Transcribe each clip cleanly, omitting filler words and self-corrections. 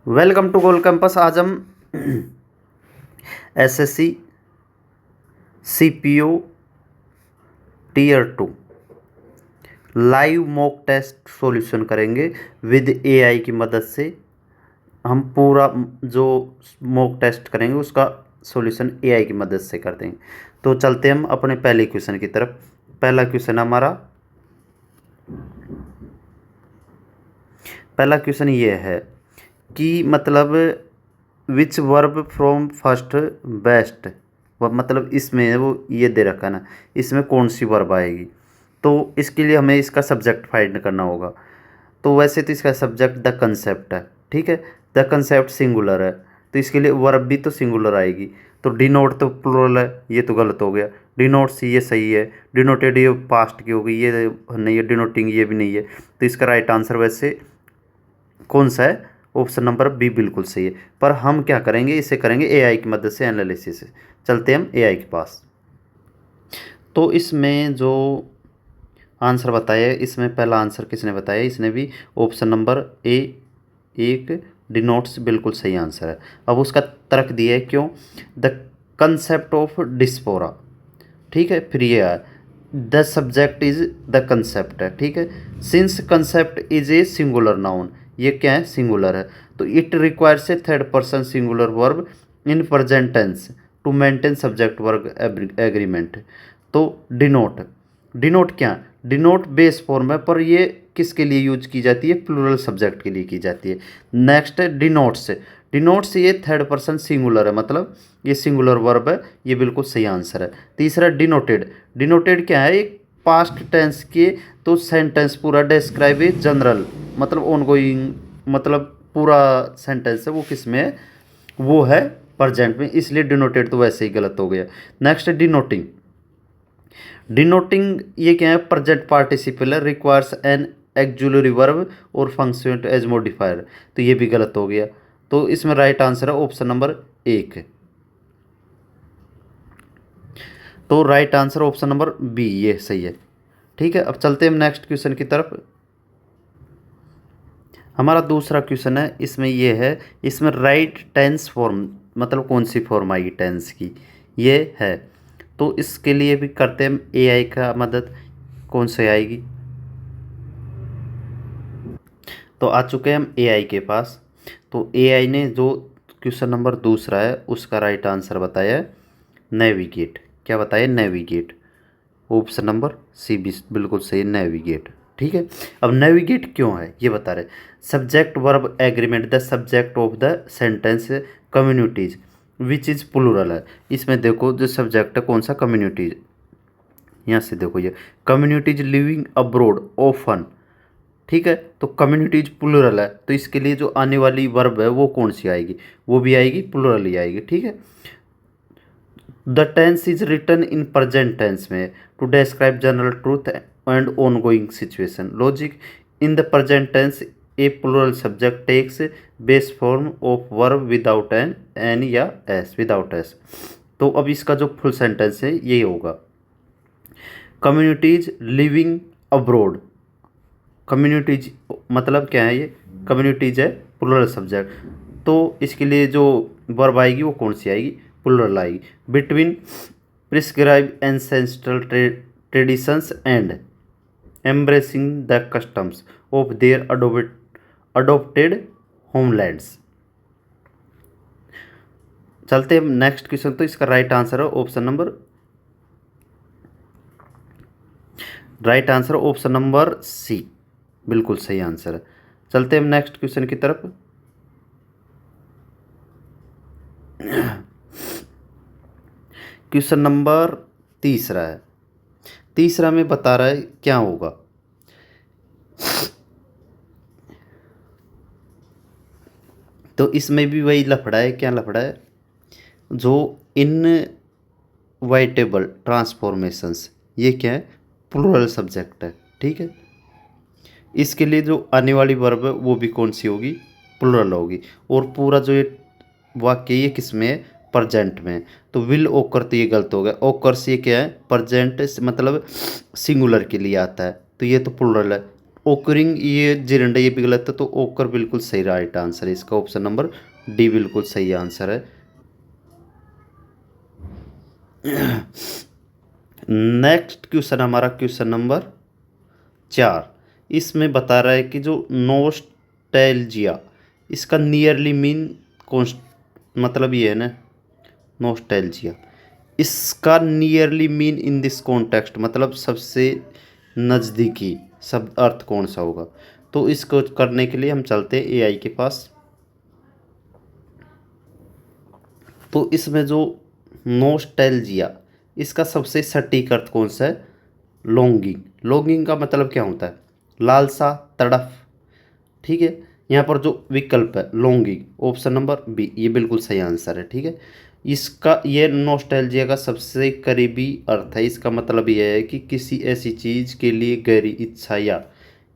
Welcome to goal campus. आज हम SSC CPO tier 2 live mock test solution करेंगे with AI की मदद से। हम पूरा जो मॉक टेस्ट करेंगे उसका सॉल्यूशन एआई की मदद से कर देंगे। तो चलते हम अपने पहले क्वेश्चन की तरफ। पहला क्वेश्चन ये है कि मतलब विच वर्ब फ्रॉम फर्स्ट बेस्ट, मतलब इसमें वो ये दे रखा है ना, इसमें कौन सी वर्ब आएगी। तो इसके लिए हमें इसका सब्जेक्ट फाइंड करना होगा। तो वैसे तो इसका सब्जेक्ट द कंसेप्ट है, ठीक है। द कंसेप्ट सिंगुलर है तो इसके लिए वर्ब भी तो सिंगुलर आएगी। तो डिनोट तो प्लुरल है, ये तो गलत हो गया। डिनोट्स ये सही है। डिनोटेड ये पास्ट की हो गई, ये नहीं है। डिनोटिंग ये भी नहीं है। तो इसका राइट आंसर वैसे कौन सा है? ऑप्शन नंबर बी बिल्कुल सही है। पर हम क्या करेंगे, इसे करेंगे एआई की मदद से एनालिसिस। चलते हम एआई के पास। तो इसमें जो आंसर बताया है, इसमें पहला आंसर किसने बताया? इसने भी ऑप्शन नंबर ए एक डिनोट्स बिल्कुल सही आंसर है। अब उसका तर्क दिया है क्यों? द कंसेप्ट ऑफ डिस्पोरा, ठीक है। फिर ये है the subject is the concept है, ठीक है। Since concept is a singular noun, ये क्या है? सिंगुलर है। तो it requires a third person singular verb in present tense to maintain subject verb agreement. तो डिनोट, डिनोट क्या? डिनोट बेस फॉर्म है, पर ये किसके लिए यूज की जाती है? प्लूरल सब्जेक्ट के लिए की जाती है। नेक्स्ट है डिनोट्स। डिनोट्स ये थर्ड पर्सन सिंगुलर है, मतलब ये सिंगुलर वर्ब है, ये बिल्कुल सही आंसर है। तीसरा डिनोटेड। डिनोटेड क्या है? एक पास्ट टेंस के तो सेंटेंस पूरा डिस्क्राइब ए जनरल, मतलब ऑनगोइंग, मतलब पूरा सेंटेंस है वो किस में है? वो है प्रेजेंट में, इसलिए डिनोटेड तो वैसे ही गलत हो गया। नेक्स्ट है डिनोटिंग। डिनोटिंग ये क्या है? प्रेजेंट पार्टिसिपल है, रिक्वायर्स एन एक्जुलरी वर्ब और फंक्शन एज मॉडिफायर, तो ये भी गलत हो गया। तो इसमें राइट आंसर है ऑप्शन नंबर एक। तो right answer option number B ये सही है, ठीक है। अब चलते हैं हम नेक्स्ट क्वेश्चन की तरफ। हमारा दूसरा क्वेश्चन है, इसमें ये है, इसमें राइट टेंस फॉर्म, मतलब कौन सी फॉर्म आएगी टेंस की, ये है। तो इसके लिए भी करते हैं हम एआई का मदद। कौन सी आएगी? तो आ चुके हैं हम एआई के पास। तो एआई ने जो क्वेश्चन नंबर दूसरा है उसका राइट आंसर बताया है नेविगेट। क्या बताया? Navigate. Option number C B बिल्कुल सही, नेविगेट, ठीक है। अब नेविगेट क्यों है ये बता रहे। Subject verb agreement the subject of the sentence communities which is plural है। इसमें देखो जो सब्जेक्ट है कौन सा? कम्युनिटीज। यहाँ से देखो ये कम्युनिटीज लिविंग अब्रोड ऑफन, ठीक है। तो कम्युनिटीज प्लूरल है, तो इसके लिए जो आने वाली वर्ब है वो कौन सी आएगी? वो भी आएगी प्लूरल ही आएगी, ठीक है। The tense is written in present tense में to describe general truth and ongoing situation logic. In the present tense a plural subject takes base form of verb without an या एस, विदाउट एस। तो अब इसका जो full sentence है ये होगा communities living abroad. Communities मतलब क्या है? ये कम्युनिटीज है प्लूरल सब्जेक्ट, तो इसके लिए जो वर्ब आएगी वो कौन सी आएगी? प्लूरल आएगी। Between prescribe ancestral traditions and embracing the customs of their adopted homelands. चलते हैं नेक्स्ट क्वेश्चन। तो इसका राइट आंसर है ऑप्शन नंबर सी, बिल्कुल सही आंसर है। चलते हैं नेक्स्ट क्वेश्चन की तरफ। क्वेश्चन नंबर तीसरा है। तीसरा में बता रहा है क्या होगा। तो इसमें भी वही लफड़ा है। क्या लफड़ा है? जो इनवाइटेबल ट्रांसफॉर्मेशंस, ये क्या है? प्लूरल सब्जेक्ट है, ठीक है। इसके लिए जो आने वाली वर्ब है वो भी कौन सी होगी? प्लूरल होगी। और पूरा जो ये वाक्य ये किस में है? प्रजेंट में। तो विल ओकर तो ये गलत हो गया। ओकर से ये क्या है? प्रजेंट मतलब सिंगुलर के लिए आता है, तो ये तो प्लूरल है। ओकरिंग ये जिरंडा ये भी गलत है, तो ओकर बिल्कुल सही राइट आंसर है इसका, ऑप्शन नंबर डी बिल्कुल सही आंसर है। नेक्स्ट क्वेश्चन हमारा क्वेश्चन नंबर 4। इसमें बता रहा है कि जो नोस्टैल्जिया, इसका नियरली मीन कौन, मतलब ये है ना नोस्टैल्जिया, इसका nearly mean in this context, मतलब सबसे नज़दीकी शब्द अर्थ कौन सा होगा। तो इसको करने के लिए हम चलते हैं एआई के पास। तो इसमें जो नोस्टैल्जिया, इसका सबसे सटीक अर्थ कौन सा है, लॉन्गिंग। लॉन्गिंग का मतलब क्या होता है, लालसा, तड़फ। ठीक है, यहाँ पर जो विकल्प है लॉन्गिंग, ऑप्शन नंबर बी ये बिल्कुल सही आंसर है। ठीक है, इसका ये नॉस्टैल्जिया का सबसे करीबी अर्थ है। इसका मतलब यह है कि किसी ऐसी चीज़ के लिए गहरी इच्छा या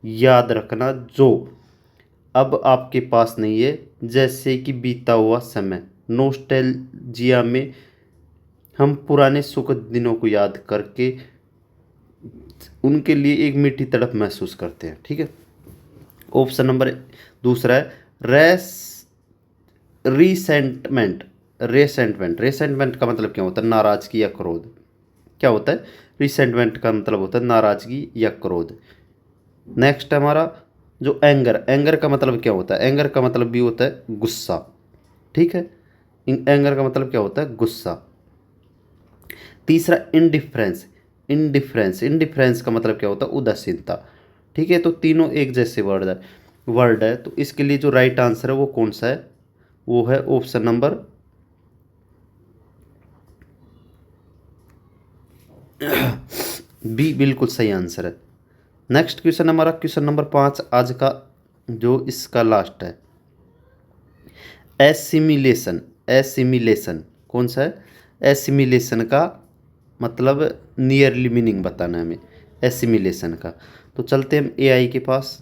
याद रखना जो अब आपके पास नहीं है, जैसे कि बीता हुआ समय। नॉस्टैल्जिया में हम पुराने सुख दिनों को याद करके उनके लिए एक मीठी तड़प महसूस करते हैं। ठीक है, ऑप्शन नंबर दूसरा है रेस रिसेंटमेंट। रेसेंटमेंट, रेसेंटमेंट का मतलब क्या होता है, नाराजगी या क्रोध। क्या होता है, रिसेंटमेंट का मतलब होता है नाराजगी या क्रोध। नेक्स्ट हमारा जो एंगर, एंगर का मतलब क्या होता है, एंगर का मतलब भी होता है गुस्सा। ठीक है, एंगर का मतलब क्या होता है, गुस्सा। तीसरा इंडिफरेंस, इंडिफरेंस, इंडिफरेंस का मतलब क्या होता है, उदासीनता। ठीक है, तो तीनों एक जैसे वर्ड है, तो इसके लिए जो राइट आंसर है वो कौन सा है, वो है ऑप्शन नंबर बी बिल्कुल सही आंसर है। नेक्स्ट क्वेश्चन हमारा क्वेश्चन नंबर 5 आज का, जो इसका लास्ट है। एसिमिलेशन, एसिमिलेशन कौन सा है, एसिमिलेशन का मतलब नियरली मीनिंग बताना है हमें एसिमिलेशन का। तो चलते हम एआई के पास।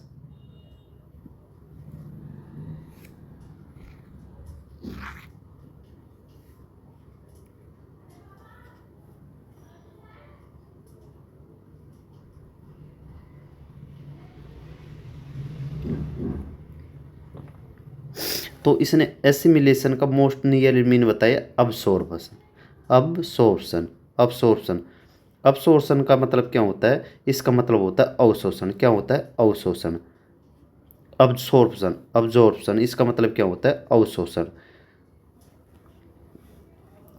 तो इसने एसिमिलेशन का मोस्ट नियर मीन बताया अब्सॉर्बशन, अब्सॉर्प्शन, अब्सॉर्प्शन। अब्सॉर्प्शन का मतलब क्या होता है, इसका मतलब होता है अवशोषण। क्या होता है, अवशोषण। अब्सॉर्प्शन, अब्जॉर्प्शन इसका मतलब क्या होता है, अवशोषण।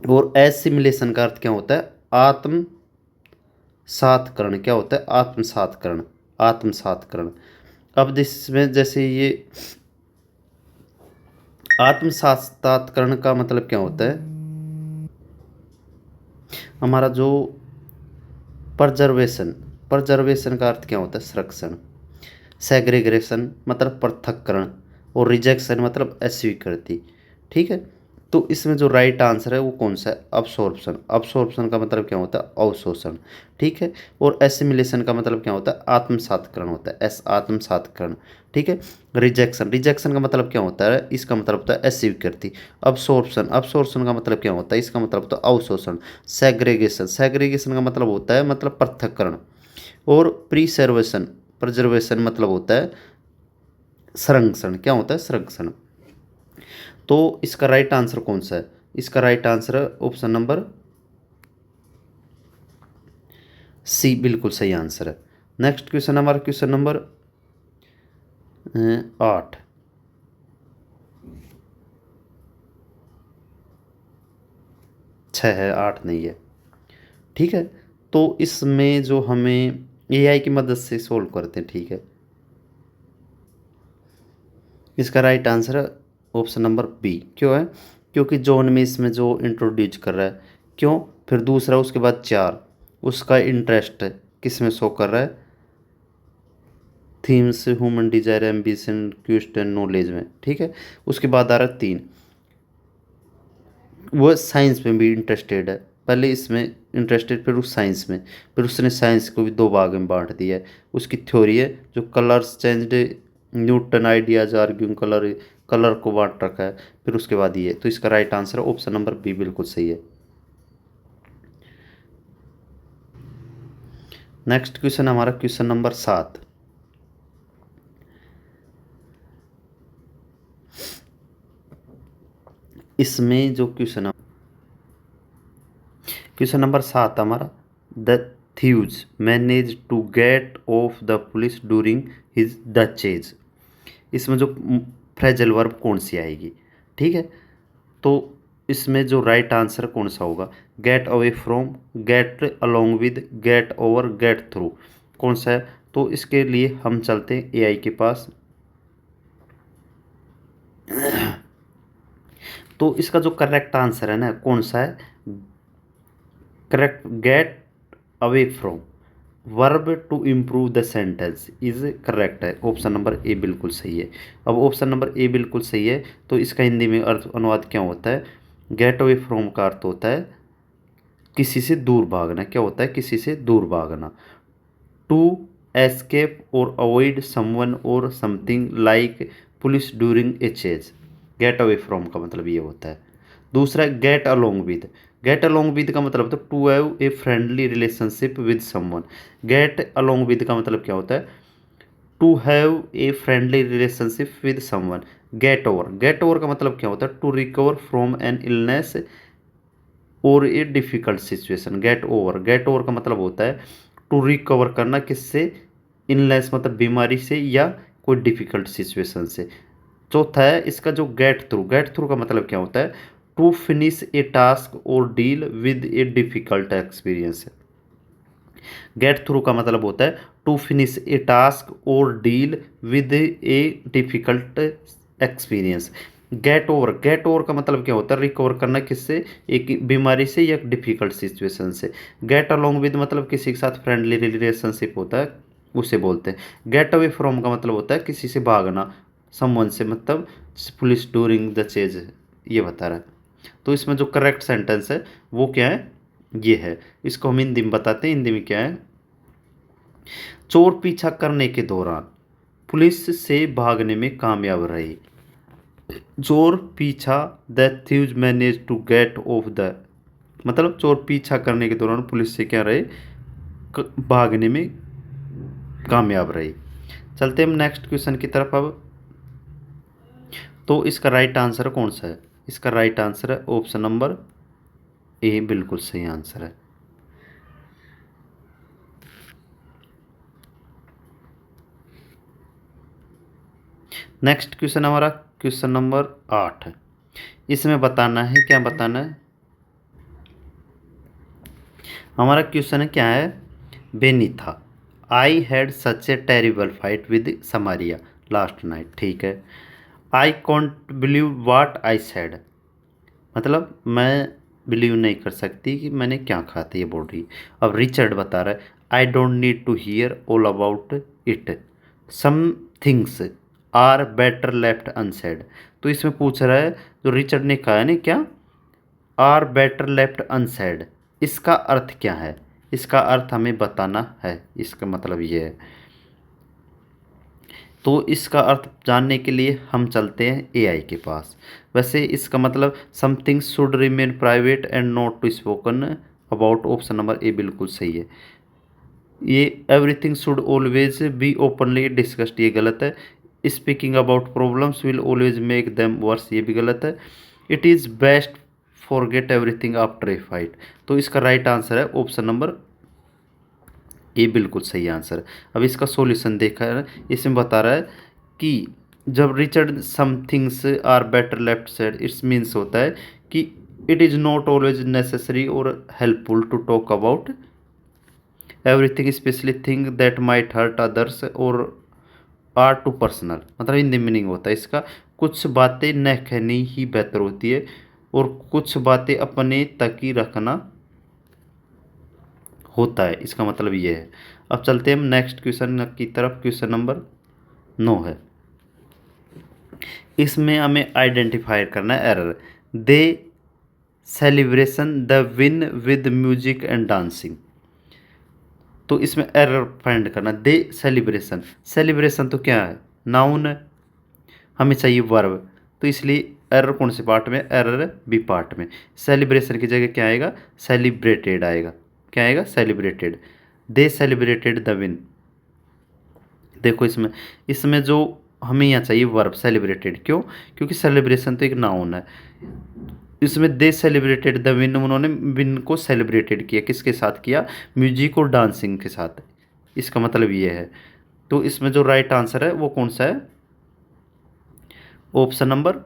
और एसिमिलेशन का अर्थ क्या होता है, आत्मसात्करण। क्या होता है, आत्मसात्करण, आत्मसात्करण। अब इसमें जैसे ये आत्मसात्करण का मतलब क्या होता है, हमारा जो प्रजर्वेशन, प्रजर्वेशन का अर्थ क्या होता है, संरक्षण। सेग्रेगेशन मतलब पृथक्करण, और रिजेक्शन मतलब अस्वीकृति। ठीक है, तो इसमें जो राइट आंसर है वो कौन सा है, अब्सॉर्प्शन। अब्सॉर्प्शन का मतलब क्या होता है, अवशोषण। ठीक है, और एसिमिलेशन का मतलब क्या होता है, आत्मसात्करण होता है, आत्मसात्करण। ठीक है, रिजेक्शन, रिजेक्शन का मतलब क्या होता है, इसका मतलब होता है अस्वीकृति। अब्सॉर्प्शन, अब्सॉर्प्शन का मतलब क्या होता है, इसका मतलब होता है अवशोषण। सेग्रेगेशन, सेग्रेगेशन का मतलब होता है मतलब पृथक्करण। और प्रिसर्वेशन, प्रिजर्वेशन मतलब होता है संरक्षण। क्या होता है, संरक्षण। तो इसका राइट आंसर कौन सा है, इसका राइट आंसर है ऑप्शन नंबर सी बिल्कुल सही आंसर है। नेक्स्ट क्वेश्चन हमारा क्वेश्चन नंबर 8। छः है, 8 नहीं है। ठीक है, तो इसमें जो हमें एआई की मदद से सोल्व करते हैं। ठीक है, इसका राइट आंसर है ऑप्शन नंबर बी। क्यों है, क्योंकि जॉन में इसमें जो इंट्रोड्यूस कर रहा है, क्यों, फिर दूसरा उसके बाद 4 उसका इंटरेस्ट है किस में शो कर रहा है, themes, human desire, ambition, question, knowledge में। ठीक है, उसके बाद आ रहा है 3, वो साइंस में भी इंटरेस्टेड है। पहले इसमें इंटरेस्टेड, फिर उस साइंस में, फिर उसने साइंस को भी 2 भाग में बांट दिया है। उसकी थ्योरी है जो colours changed, Newton ideas arguing colour, colour को बांट रखा है। फिर उसके बाद ये, तो इसका राइट आंसर है ऑप्शन नंबर बी बिल्कुल सही है। नेक्स्ट क्वेश्चन हमारा क्वेश्चन नंबर 7। इसमें जो क्वेश्चन नंबर 7 हमारा, the thieves manage to get off the police during his the chase. इसमें जो फ्रेजल वर्ब कौन सी आएगी, ठीक है। तो इसमें जो राइट आंसर कौन सा होगा, gate away from, gate along with, gate over, get through, कौन सा है। तो इसके लिए हम चलते हैं एआई के पास। तो इसका जो करेक्ट आंसर है ना कौन सा है, correct, get away from, verb to improve the sentence is correct है। ऑप्शन नंबर ए बिल्कुल सही है। अब ऑप्शन नंबर ए बिल्कुल सही है, तो इसका हिंदी में अर्थ अनुवाद क्या होता है, गेट अवे फ्रॉम का अर्थ होता है किसी से दूर भागना। क्या होता है, किसी से दूर भागना। टू एस्केप और अवॉइड समवन और something like police during a chase, get away from का मतलब ये होता है। दूसरा get along with, get along with का मतलब होता है to have a friendly relationship with someone. Get along with का मतलब क्या होता है, to have a friendly relationship with someone. Get over, get over का मतलब क्या होता है, to recover from an illness और a difficult situation. Get over, get over का मतलब होता है टू रिकवर करना, किससे, इलनेस मतलब बीमारी से या कोई डिफ़िकल्ट सिचुएशन से। चौथा है इसका जो गेट थ्रू, गेट थ्रू का मतलब क्या होता है, टू फिनिश ए टास्क और deal with A difficult experience. Get through का मतलब होता है टू फिनिश ए टास्क और deal with A difficult experience. Gate over, get over का मतलब क्या होता है, रिकवर करना, किससे, एक बीमारी से या डिफ़िकल्ट सिचुएशन से। गेट अलोंग विद मतलब किसी के साथ फ्रेंडली रिलेशनशिप होता है, उसे बोलते हैं। गेट अवे फ्रॉम का मतलब होता है किसी से भागना, समवन से, मतलब पुलिस ड्यूरिंग द चेज, ये बता रहा है। तो इसमें जो करेक्ट सेंटेंस है वो क्या है, ये है। इसको हम हिंदी में बताते हैं, हिंदी में क्या है, चोर पीछा करने के दौरान पुलिस से भागने में कामयाब रहे। चोर पीछा, the thieves manage to get off the, मतलब चोर पीछा करने के दौरान पुलिस से क्या रहे, भागने में कामयाब रहे। चलते हम नेक्स्ट क्वेश्चन की तरफ अब। तो इसका राइट आंसर कौन सा है, इसका राइट आंसर है ऑप्शन नंबर ए, बिल्कुल सही आंसर है। नेक्स्ट क्वेश्चन हमारा क्वेश्चन नंबर 8 है। इसमें बताना है, क्या बताना है, हमारा क्वेश्चन है क्या है, Benita, I had such a terrible fight with Samaria last night, ठीक है। I can't believe what I said, मतलब मैं बिलीव नहीं कर सकती कि मैंने क्या कहा था, ये बोल रही है। अब रिचर्ड बता रहा है, I don't need to hear all about it, some things are better left unsaid. तो इसमें पूछ रहा है, जो रिचर्ड ने कहा है ना, क्या, आर बेटर लेफ्ट अनसेड, इसका अर्थ क्या है, इसका अर्थ हमें बताना है। इसका मतलब ये है, तो इसका अर्थ जानने के लिए हम चलते हैं एआई के पास। वैसे इसका मतलब something should remain private and not to spoken about, option number A बिल्कुल सही है। ये everything should always be openly discussed, ये गलत है। Speaking about problems will always make them worse, ये भी गलत है। It is best forget everything after a fight. तो इसका राइट आंसर है ऑप्शन नंबर ए, बिल्कुल सही आंसर है। अब इसका सॉल्यूशन देखा है, इसमें बता रहा है कि जब Richard somethings are better left side, it's means होता है कि it is not always necessary और helpful to talk about everything, specially thing that might hurt others और आर टू पर्सनल, मतलब हिंदी मीनिंग होता है इसका, कुछ बातें न कहनी ही बेहतर होती है और कुछ बातें अपने तक ही रखना होता है, इसका मतलब ये है। अब चलते हैं हम नेक्स्ट क्वेश्चन की तरफ, क्वेश्चन नंबर 9 है। इसमें हमें आइडेंटिफाई करना है error, they celebration the win with music and dancing. तो इसमें एरर फाइंड करना, दे सेलिब्रेशन, सेलिब्रेशन तो क्या है, नाउन है, हमें चाहिए वर्ब, तो इसलिए एरर कौन से पार्ट में, एरर बी पार्ट में। सेलिब्रेशन की जगह क्या आएगा, सेलिब्रेटेड आएगा, क्या आएगा, celebrated. They celebrated the win. देखो इसमें, इसमें जो हमें यहाँ चाहिए वर्ब सेलिब्रेटेड। क्यों? क्योंकि सेलिब्रेशन तो एक नाउन है। इसमें दे सेलिब्रेटेड द विन, उन्होंने विन को सेलिब्रेटेड किया, किसके साथ किया? म्यूजिक और डांसिंग के साथ। इसका मतलब ये है। तो इसमें जो राइट आंसर है वो कौन सा है? ऑप्शन नंबर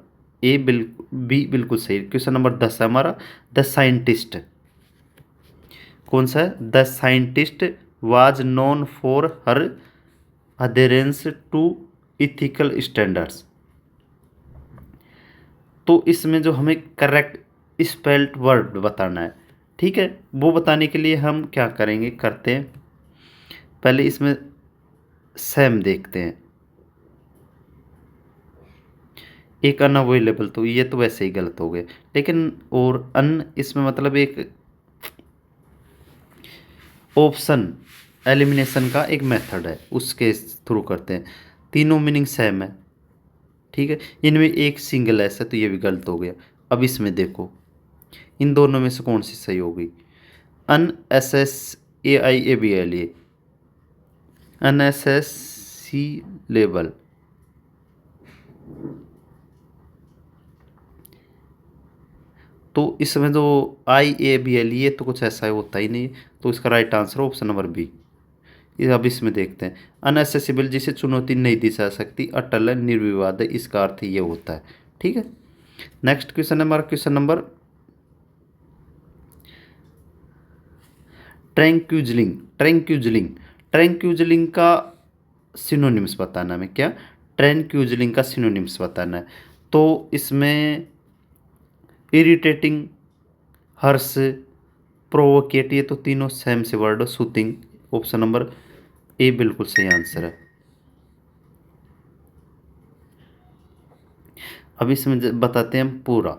ए, बी बिल्कुल सही। क्वेश्चन नंबर 10 है हमारा, द साइंटिस्ट। कौन सा है? The scientist was known for her adherence to ethical standards. तो इसमें जो हमें करेक्ट स्पेल्ड वर्ड बताना है, ठीक है, वो बताने के लिए हम क्या करेंगे, करते हैं पहले इसमें सेम देखते हैं। एक अनअवेलेबल, तो ये तो वैसे ही गलत हो गए, लेकिन और अन इसमें मतलब एक ऑप्शन एलिमिनेशन का एक मेथड है, उसके थ्रू करते हैं। तीनों मीनिंग सेम है, ठीक है। इनमें एक सिंगल ऐसा, तो ये भी गलत हो गया। अब इसमें देखो, इन दोनों में से कौन सी सही होगी? Un S S A I A B L A, un S S C label, तो इसमें जो आई ए बी एल, ये तो कुछ ऐसा होता ही नहीं, तो इसका right answer option number B. ये अब इसमें देखते हैं, अनएसेसिबल जिसे चुनौती नहीं दी जा सकती, अटल है, निर्विवाद है, इसका अर्थ ये होता है, ठीक है। नेक्स्ट क्वेश्चन है हमारा क्वेश्चन नंबर ट्रैंक्विलिंग। ट्रैंक्विलिंग, ट्रैंक्विलिंग का सिनोनिम्स बताना है हमें। क्या? ट्रैंक्विलिंग का सिनोनिम्स बताना है। तो इसमें इरिटेटिंग, हर्ष, प्रोवोकेट, ये तो तीनों सेम से word. Soothing, option number A बिल्कुल सही आंसर है। अब इसमें बताते हैं हम पूरा।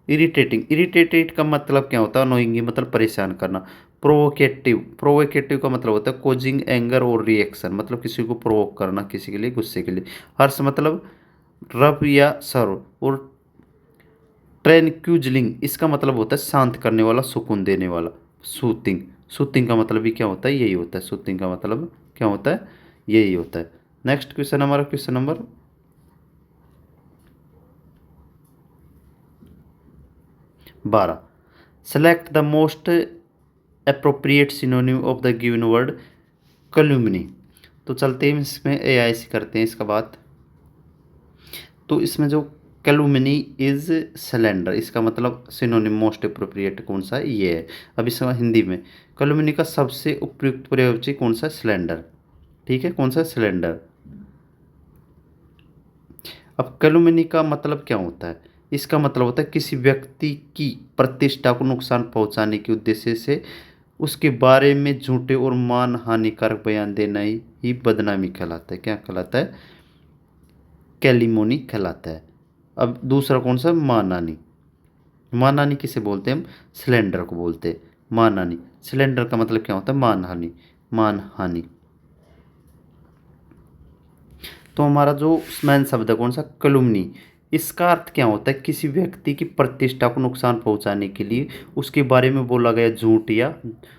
इरिटेटिंग, इरिटेटेड का मतलब क्या होता है? अनोइंग, मतलब परेशान करना। प्रोवोकेटिव, प्रोवोकेटिव का मतलब होता है कोजिंग एंगर और रिएक्शन, मतलब किसी को प्रोवोक करना, किसी के लिए गुस्से के लिए। हर्ष मतलब रब या सर्व। और ट्रैंक्विलिंग, इसका मतलब होता है शांत करने वाला, सुकून देने वाला। सूथिंग, सूथिंग का मतलब भी क्या होता है? यही होता है। सूथिंग का मतलब क्या होता है? यही होता है। नेक्स्ट क्वेश्चन हमारा question number 12। Select the most appropriate synonym of the given word calumny. तो चलते हैं इसमें एआई से करते हैं इसका बात। तो इसमें जो कैलुमनी इज सिलेंडर, इसका मतलब सिनोनिम मोस्ट अप्रोप्रिएट कौन सा है? ये है। अब इसमें हिंदी में कैलुमनी का सबसे उपयुक्त प्रयोज्य कौन सा? सिलेंडर, ठीक है। कौन सा? सिलेंडर। अब कैलुमनी का मतलब क्या होता है? इसका मतलब होता है किसी व्यक्ति की प्रतिष्ठा को नुकसान पहुंचाने के उद्देश्य से उसके बारे में झूठे और मान हानिकारक बयान देना ही बदनामी कहलाता है। क्या कहलाता है? कैलिमोनी कहलाता है। अब दूसरा कौन सा? मानहानि। मानहानि किसे बोलते हैं हम? सिलेंडर को बोलते हैं मानहानि। सिलेंडर का मतलब क्या होता है? मानहानि, मानहानि। तो हमारा जो मैन शब्द है कौन सा? कैलुमनी। इसका अर्थ क्या होता है? किसी व्यक्ति की प्रतिष्ठा को नुकसान पहुंचाने के लिए उसके बारे में बोला गया झूठ या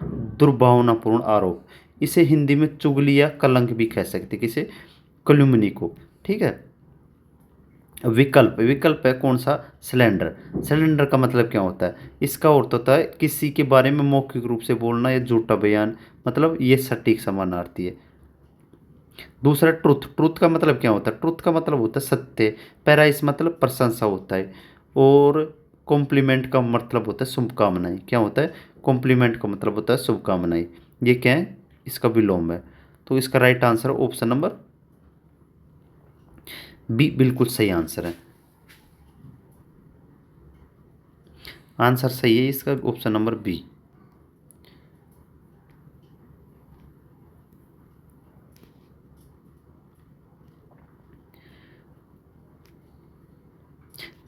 दुर्भावनापूर्ण आरोप। इसे हिंदी में चुगली या कलंक भी कह सकते, किसे? कैलुमनी को, ठीक है। विकल्प, विकल्प है कौन सा? सिलेंडर। सिलेंडर का मतलब क्या होता है? इसका अर्थ होता है किसी के बारे में मौखिक रूप से बोलना या झूठा बयान, मतलब ये सटीक समानार्थी है। दूसरा ट्रुथ, ट्रुथ का मतलब क्या होता है? ट्रुथ का मतलब होता है सत्य। पैराइस मतलब प्रशंसा होता है। और कॉम्प्लीमेंट का मतलब होता है शुभकामनाएं। क्या होता है? कॉम्प्लीमेंट का मतलब होता है शुभकामनाएं। ये क्या है? इसका विलोम है। तो इसका right answer option number B बिल्कुल सही आंसर है। आंसर सही है इसका, ऑप्शन नंबर बी।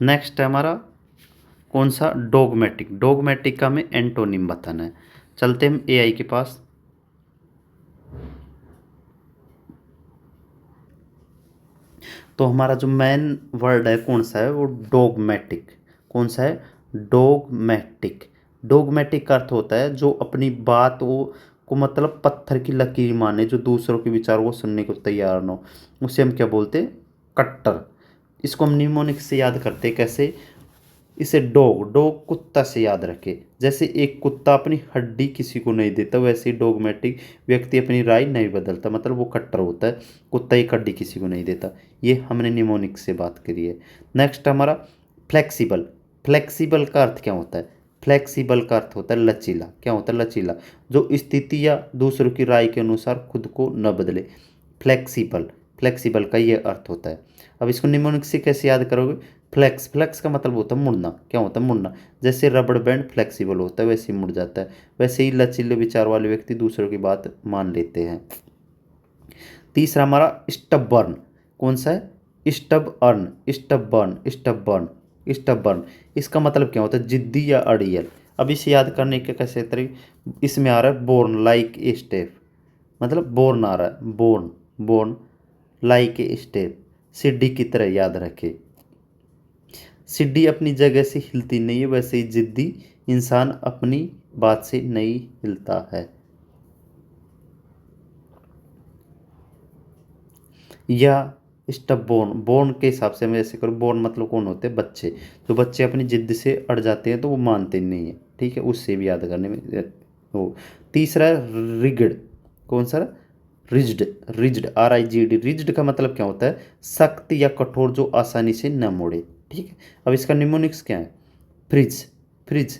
नेक्स्ट है हमारा कौन सा? डोगमेटिक। डोगमेटिक का हमें एंटोनिम बताना है। चलते हम एआई के पास। तो हमारा जो मेन वर्ड है कौन सा है? वो डोगमेटिक। कौन सा है? डोगमेटिक। डोगमेटिक का अर्थ होता है जो अपनी बात को मतलब पत्थर की लकीर माने, जो दूसरों के विचारों को सुनने को तैयार ना हो, उसे हम क्या बोलते हैं? कट्टर। इसको हम निमोनिक से याद करते हैं कैसे, इसे डॉग, डॉग कुत्ता से याद रखे। जैसे एक कुत्ता अपनी हड्डी किसी को नहीं देता, वैसे ही डॉगमेटिक व्यक्ति अपनी राय नहीं बदलता, मतलब वो कट्टर होता है। कुत्ता एक हड्डी किसी को नहीं देता। ये हमने निमोनिक से बात करी है। नेक्स्ट हमारा फ्लेक्सिबल। फ्लेक्सिबल का अर्थ क्या होता है? फ्लेक्सिबल का अर्थ होता है लचीला। क्या होता है? लचीला, जो स्थिति या दूसरों की राय के अनुसार खुद को न बदले। फ्लेक्सिबल, फ्लेक्सिबल का ये अर्थ होता है। अब इसको निमोनिक से कैसे याद करोगे? फ्लेक्स, फ्लेक्स का मतलब होता है मुड़ना। क्या होता है? मुड़ना। जैसे रबड़ बैंड फ्लेक्सिबल होता है वैसे ही मुड़ जाता है, वैसे ही लचीले विचार वाले व्यक्ति दूसरों की बात मान लेते हैं। तीसरा हमारा स्टबबर्न। कौन सा है? स्टबअर्न, स्टबबर्न, स्टबबर्न, स्टबबर्न। इसका मतलब क्या होता है? जिद्दी या अड़ियल। अब इसे याद करने के कैसे तरीके, इसमें आ रहा है बोर्न लाइक ए स्टेप, मतलब बोर्न आ रहा है, born, born like a step, सीढ़ी की तरह याद रखे। सीढ़ी अपनी जगह से हिलती नहीं है, वैसे ही जिद्दी इंसान अपनी बात से नहीं हिलता है। या स्टब बोर्न, बोर्न के हिसाब से मैं ऐसे करूँ, बोर्न मतलब कौन होते हैं? बच्चे। जो बच्चे अपनी जिद से अड़ जाते हैं तो वो मानते नहीं है, ठीक है, उससे भी याद करने में वो। तीसरा है रिगिड। कौन सा? Rigid, rigid, RIGD। रिज्ड का मतलब क्या होता है? सख्त या कठोर, जो आसानी से न मोड़े, ठीक है। अब इसका निमोनिक्स क्या है? फ्रिज, फ्रिज,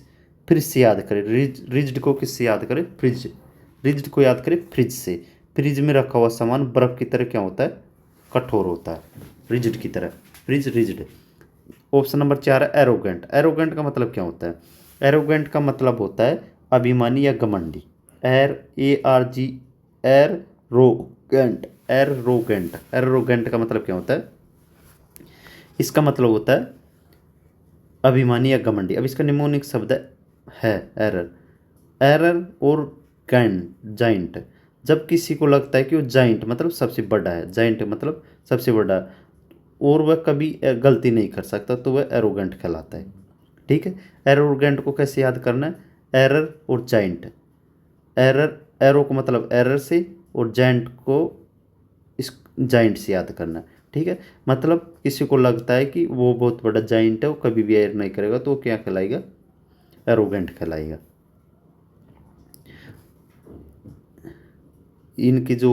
फ्रिज से याद करें। रिज्ड को किससे याद करें? फ्रिज, रिज्ड को याद करें फ्रिज से। फ्रिज में रखा हुआ सामान बर्फ की तरह क्या होता है? कठोर होता है, रिजिड की तरह, फ्रिज रिजिड। ऑप्शन नंबर 4 है एरोगेंट। एरोगेंट का मतलब क्या होता है? एरोगेंट का मतलब होता है अभिमानी या घमंडी। ARG, एरोगेंट, एरोगेंट, एरोगेंट का मतलब क्या होता है? इसका मतलब होता है अभिमानी या घमंडी। अब इसका निमोनिक शब्द है एरर। एरर और कैंट, जाइंट। जब किसी को लगता है कि वो जाइंट मतलब सबसे बड़ा है, जाइंट मतलब सबसे बड़ा, और वह कभी गलती नहीं कर सकता, तो वह एरोगेंट कहलाता है, ठीक है। एरोगेंट को कैसे याद करना है? एरर और जाइंट। एरर, एरो को मतलब एरर से, और जाइंट को इस जाइंट से याद करना है, ठीक है। मतलब किसी को लगता है कि वो बहुत बड़ा जाइंट है, वो कभी भी एरर नहीं करेगा, तो वो क्या कहलाएगा? एरोगेंट कहलाएगा। इनकी जो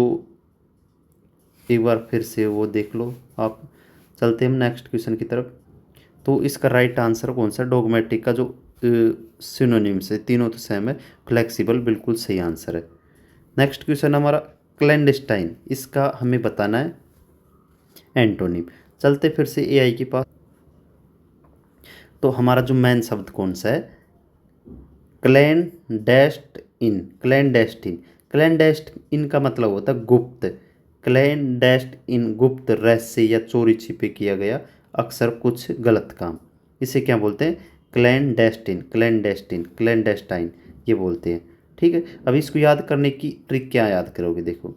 एक बार फिर से वो देख लो आप। चलते हैं हम नेक्स्ट क्वेश्चन की तरफ। तो इसका राइट आंसर कौन सा? डोगमेटिक का जो सिनोनिम्स है तीनों तो सेम है। फ्लेक्सिबल बिल्कुल सही आंसर है। नेक्स्ट क्वेश्चन हमारा क्लैंडस्टाइन, इसका हमें बताना है एंटोनिम। चलते फिर से AI के पास। तो हमारा जो मेन शब्द कौन सा है? क्लैंडेस्टिन, क्लैंडेस्टिन। क्लैंडेस्टिन का मतलब होता है गुप्त। क्लैंडेस्टिन, गुप्त, रहस्य या चोरी छिपे किया गया अक्सर कुछ गलत काम, इसे क्या बोलते हैं? क्लैंडेस्टिन, क्लैंडेस्टिन, क्लैंडेस्टाइन, ये बोलते हैं, ठीक है। अब इसको याद करने की ट्रिक क्या याद करोगे? देखो,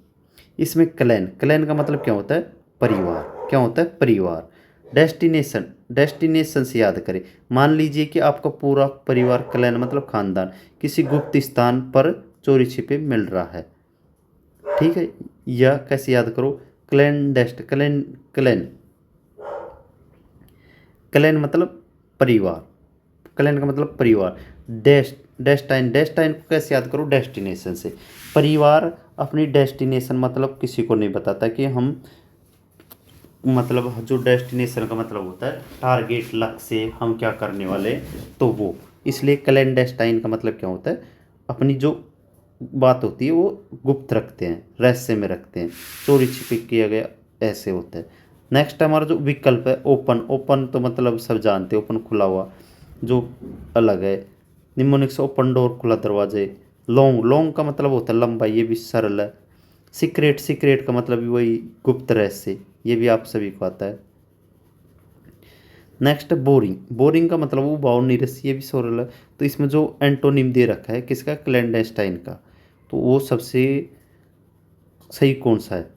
इसमें क्लैन, क्लैन का मतलब क्या होता है? परिवार। क्या होता है? परिवार। डेस्टिनेशन, डेस्टिनेशन से याद करें। मान लीजिए कि आपका पूरा परिवार, क्लैन मतलब खानदान, किसी गुप्त स्थान पर चोरी छिपे मिल रहा है, ठीक है। यह कैसे याद करो? क्लैंडेस्ट, क्लैन, क्लैन, क्लैन मतलब परिवार, क्लैन का मतलब परिवार। डेस्टाइन, डेस्टाइन को कैसे याद करो? डेस्टिनेशन से। परिवार अपनी डेस्टिनेशन मतलब किसी को नहीं बताता कि हम, मतलब जो डेस्टिनेशन का मतलब होता है टारगेट, लक्ष्य से हम क्या करने वाले, तो वो, इसलिए क्लैंडेस्टाइन का मतलब क्या होता है? अपनी जो बात होती है वो गुप्त रखते हैं, रहस्य में रखते हैं, चोरी छिपे किया गया, ऐसे होता है। नेक्स्ट हमारा जो विकल्प है ओपन। ओपन तो मतलब सब जानते हैं, ओपन खुला हुआ, जो अलग है। निमोनिक से ओपन डोर, खुला दरवाजे। लॉन्ग, लॉन्ग का मतलब होता है लंबा, ये भी सरल है। सीक्रेट, सीक्रेट का मतलब भी वही गुप्त रहस्य, ये भी आप सभी को आता है। नेक्स्ट बोरिंग, बोरिंग का मतलब वो बाउंड नीरस, ये भी सरल है। तो इसमें जो एंटोनिम दे रखा है किसका? क्लैंडेस्टाइन का, तो वो सबसे सही कौन सा है?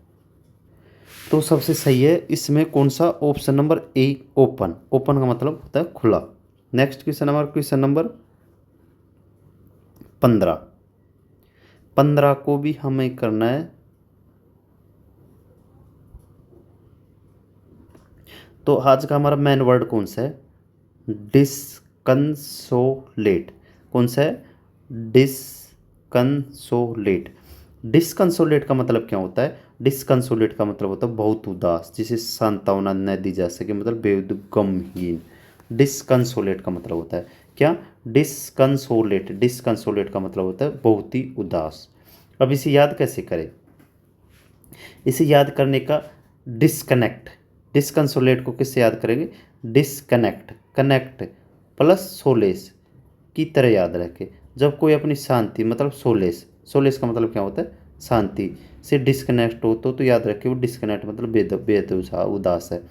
तो सबसे सही है इसमें कौन सा? Option number A, open. Open का मतलब होता है खुला। नेक्स्ट क्वेश्चन हमारा क्वेश्चन नंबर 15। 15 को भी हमें करना है तो आज का हमारा मेन वर्ड कौन सा है? डिसकंसोलेट। कौन सा है? डिसकंसोलेट। डिसकंसोलेट का मतलब क्या होता है? डिसकंसोलेट का मतलब होता है बहुत उदास, जिसे सांत्वना न दी जा सके, मतलब बेहद गमहीन। डिसकंसोलेट का मतलब होता है क्या? डिसकंसोलेट। डिसकंसोलेट का मतलब होता है बहुत ही उदास। अब इसे याद कैसे करें? इसे याद करने का डिसकनेक्ट। डिसकंसोलेट को किससे याद करेंगे? डिसकनेक्ट, कनेक्ट प्लस सोलेस की तरह याद रखें। जब कोई अपनी शांति मतलब सोलेस, सोलेस का मतलब क्या होता है? शांति से डिस्कनेक्ट हो तो याद रखें वो डिस्कनेक्ट मतलब बेहद उदास है।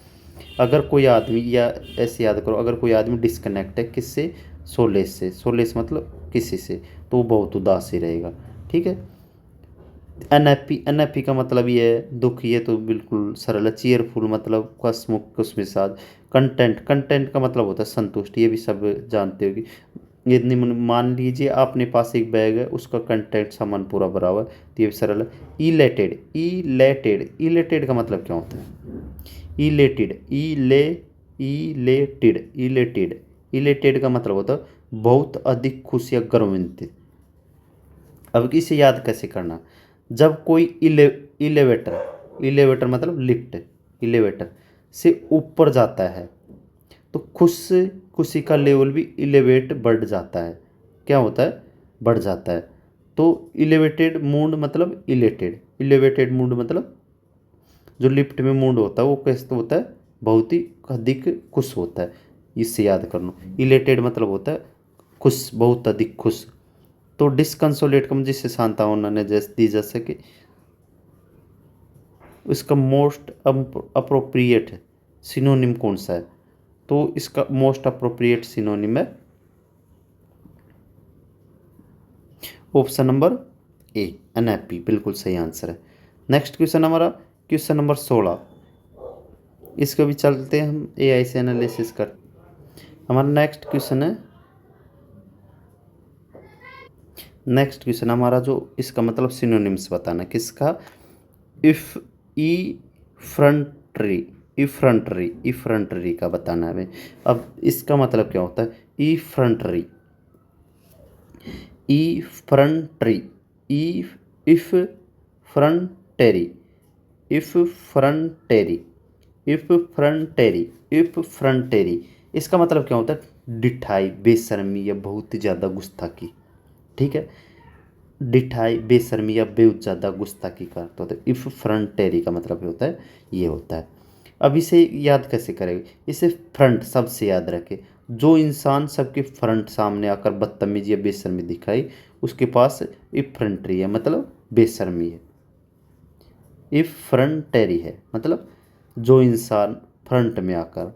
अगर कोई आदमी, या ऐसे याद करो, अगर कोई आदमी डिस्कनेक्ट है किससे? सोलेस से। सोलेस मतलब किसी से, तो वो बहुत उदास ही रहेगा। ठीक है। अनहैप्पी, अनहैप्पी का मतलब ये है दुख, ये तो बिल्कुल सरल है। चीयरफुल मतलब हंसमुख खुशमिजाज। कंटेंट, कंटेंट का मतलब होता है संतुष्ट, ये भी सब जानते हो कि यदि मान लीजिए आपने पास एक बैग है, उसका कंटेंट सामान पूरा भरा हुआ है, तो ये भी सरल है। इलेटेड, इलेटेड, इलेटेड का मतलब क्या होता है? इलेटेड, इलेटेड, इलेटेड, इलेटेड का मतलब होता है बहुत अधिक खुश या गर्वान्वित। अब इसे याद कैसे करना? जब कोई इलेवेटर, इलेवेटर मतलब लिफ्ट, इलेवेटर से ऊपर जाता है तो खुशी का लेवल भी इलेवेट बढ़ जाता है। क्या होता है? बढ़ जाता है। तो इलेवेटेड मूड मतलब इलेटेड, इलेवेटेड मूड मतलब जो लिफ्ट में मूड होता है वो कैसे होता है? बहुत ही अधिक खुश होता है। इससे याद कर लो, इलेटेड मतलब होता है खुश, बहुत अधिक खुश। तो डिसकंसोलेट का जिससे सांत्वना ने जैसे दी जा सके, इसका मोस्ट अप्रोप्रिएट सिनोनिम कौन सा है? तो इसका मोस्ट अप्रोप्रिएट सिनोनिम है ऑप्शन नंबर ए, अनहैप्पी। बिल्कुल सही आंसर है। नेक्स्ट क्वेश्चन हमारा क्वेश्चन नंबर 16। इसको भी चलते हैं हम एआई से एनालिसिस कर। हमारा नेक्स्ट क्वेश्चन हमारा जो इसका मतलब सिनोनिम्स बताना किसका? इफ ई फ्रंटरी, इफ्रंटरी, इफ्रंटरी का बताना है हमें। अब इसका मतलब क्या होता है? ई फ्रंटरी, ई फ्रंटरी, ई effrontery, effrontery, effrontery, effrontery, इसका मतलब क्या होता है? डिठाई, बेशर्मी या बहुत ही ज़्यादा गुस्ताखी। ठीक है। डिठाई, बेशर्मी या बहुत ज़्यादा गुस्ताखी का अर्थ होता है। इफ फ्रंटेरी का मतलब होता है ये होता है। अब इसे याद कैसे करेंगे? इसे फ्रंट शब्द से याद रखें। जो इंसान सबके फ्रंट सामने आकर बदतमीजी या बेशर्मी दिखाई, उसके पास इफ्रंटरी है मतलब बेशर्मी है। इफ्रंटेरी है मतलब जो इंसान फ्रंट में आकर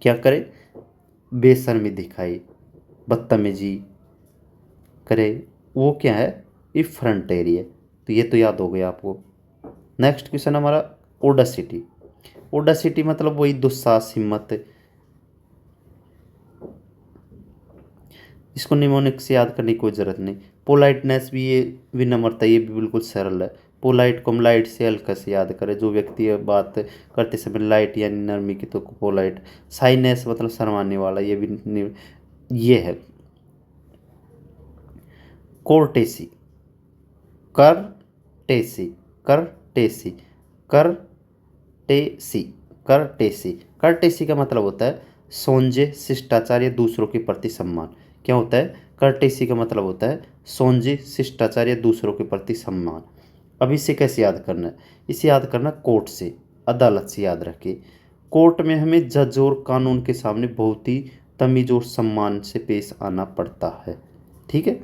क्या करे? बेशर्मी दिखाई, बदतमीजी करे, वो क्या है? इफ्रंटेरी है। तो ये तो याद हो गया आपको। नेक्स्ट क्वेश्चन हमारा ओडासिटी। ओडासिटी मतलब वही दुस्साहस, हिम्मत। इसको निमोनिक से याद करने की कोई ज़रूरत नहीं। पोलाइटनेस भी, ये विनम्रता, ये भी बिल्कुल सरल है। पोलाइट को हम लाइट से हल्का से याद करें, जो व्यक्ति बात करते समय लाइट यानी नरमी की, तो पोलाइट। साइनेस मतलब शर्माने वाला, ये भी ये है। कोर्टेसी, करटेसी, करटेसी, करटेसी, करटेसी, करटेसी का मतलब होता है सोंजे, शिष्टाचार या दूसरों के प्रति सम्मान। क्या होता है? करटेसी का मतलब होता है सोंजे, शिष्टाचार या दूसरों के प्रति सम्मान। अब इसे कैसे याद करना है? इसे याद करना कोर्ट से, अदालत से याद रखिए। कोर्ट में हमें जज और कानून के सामने बहुत ही तमीज और सम्मान से पेश आना पड़ता है। ठीक है।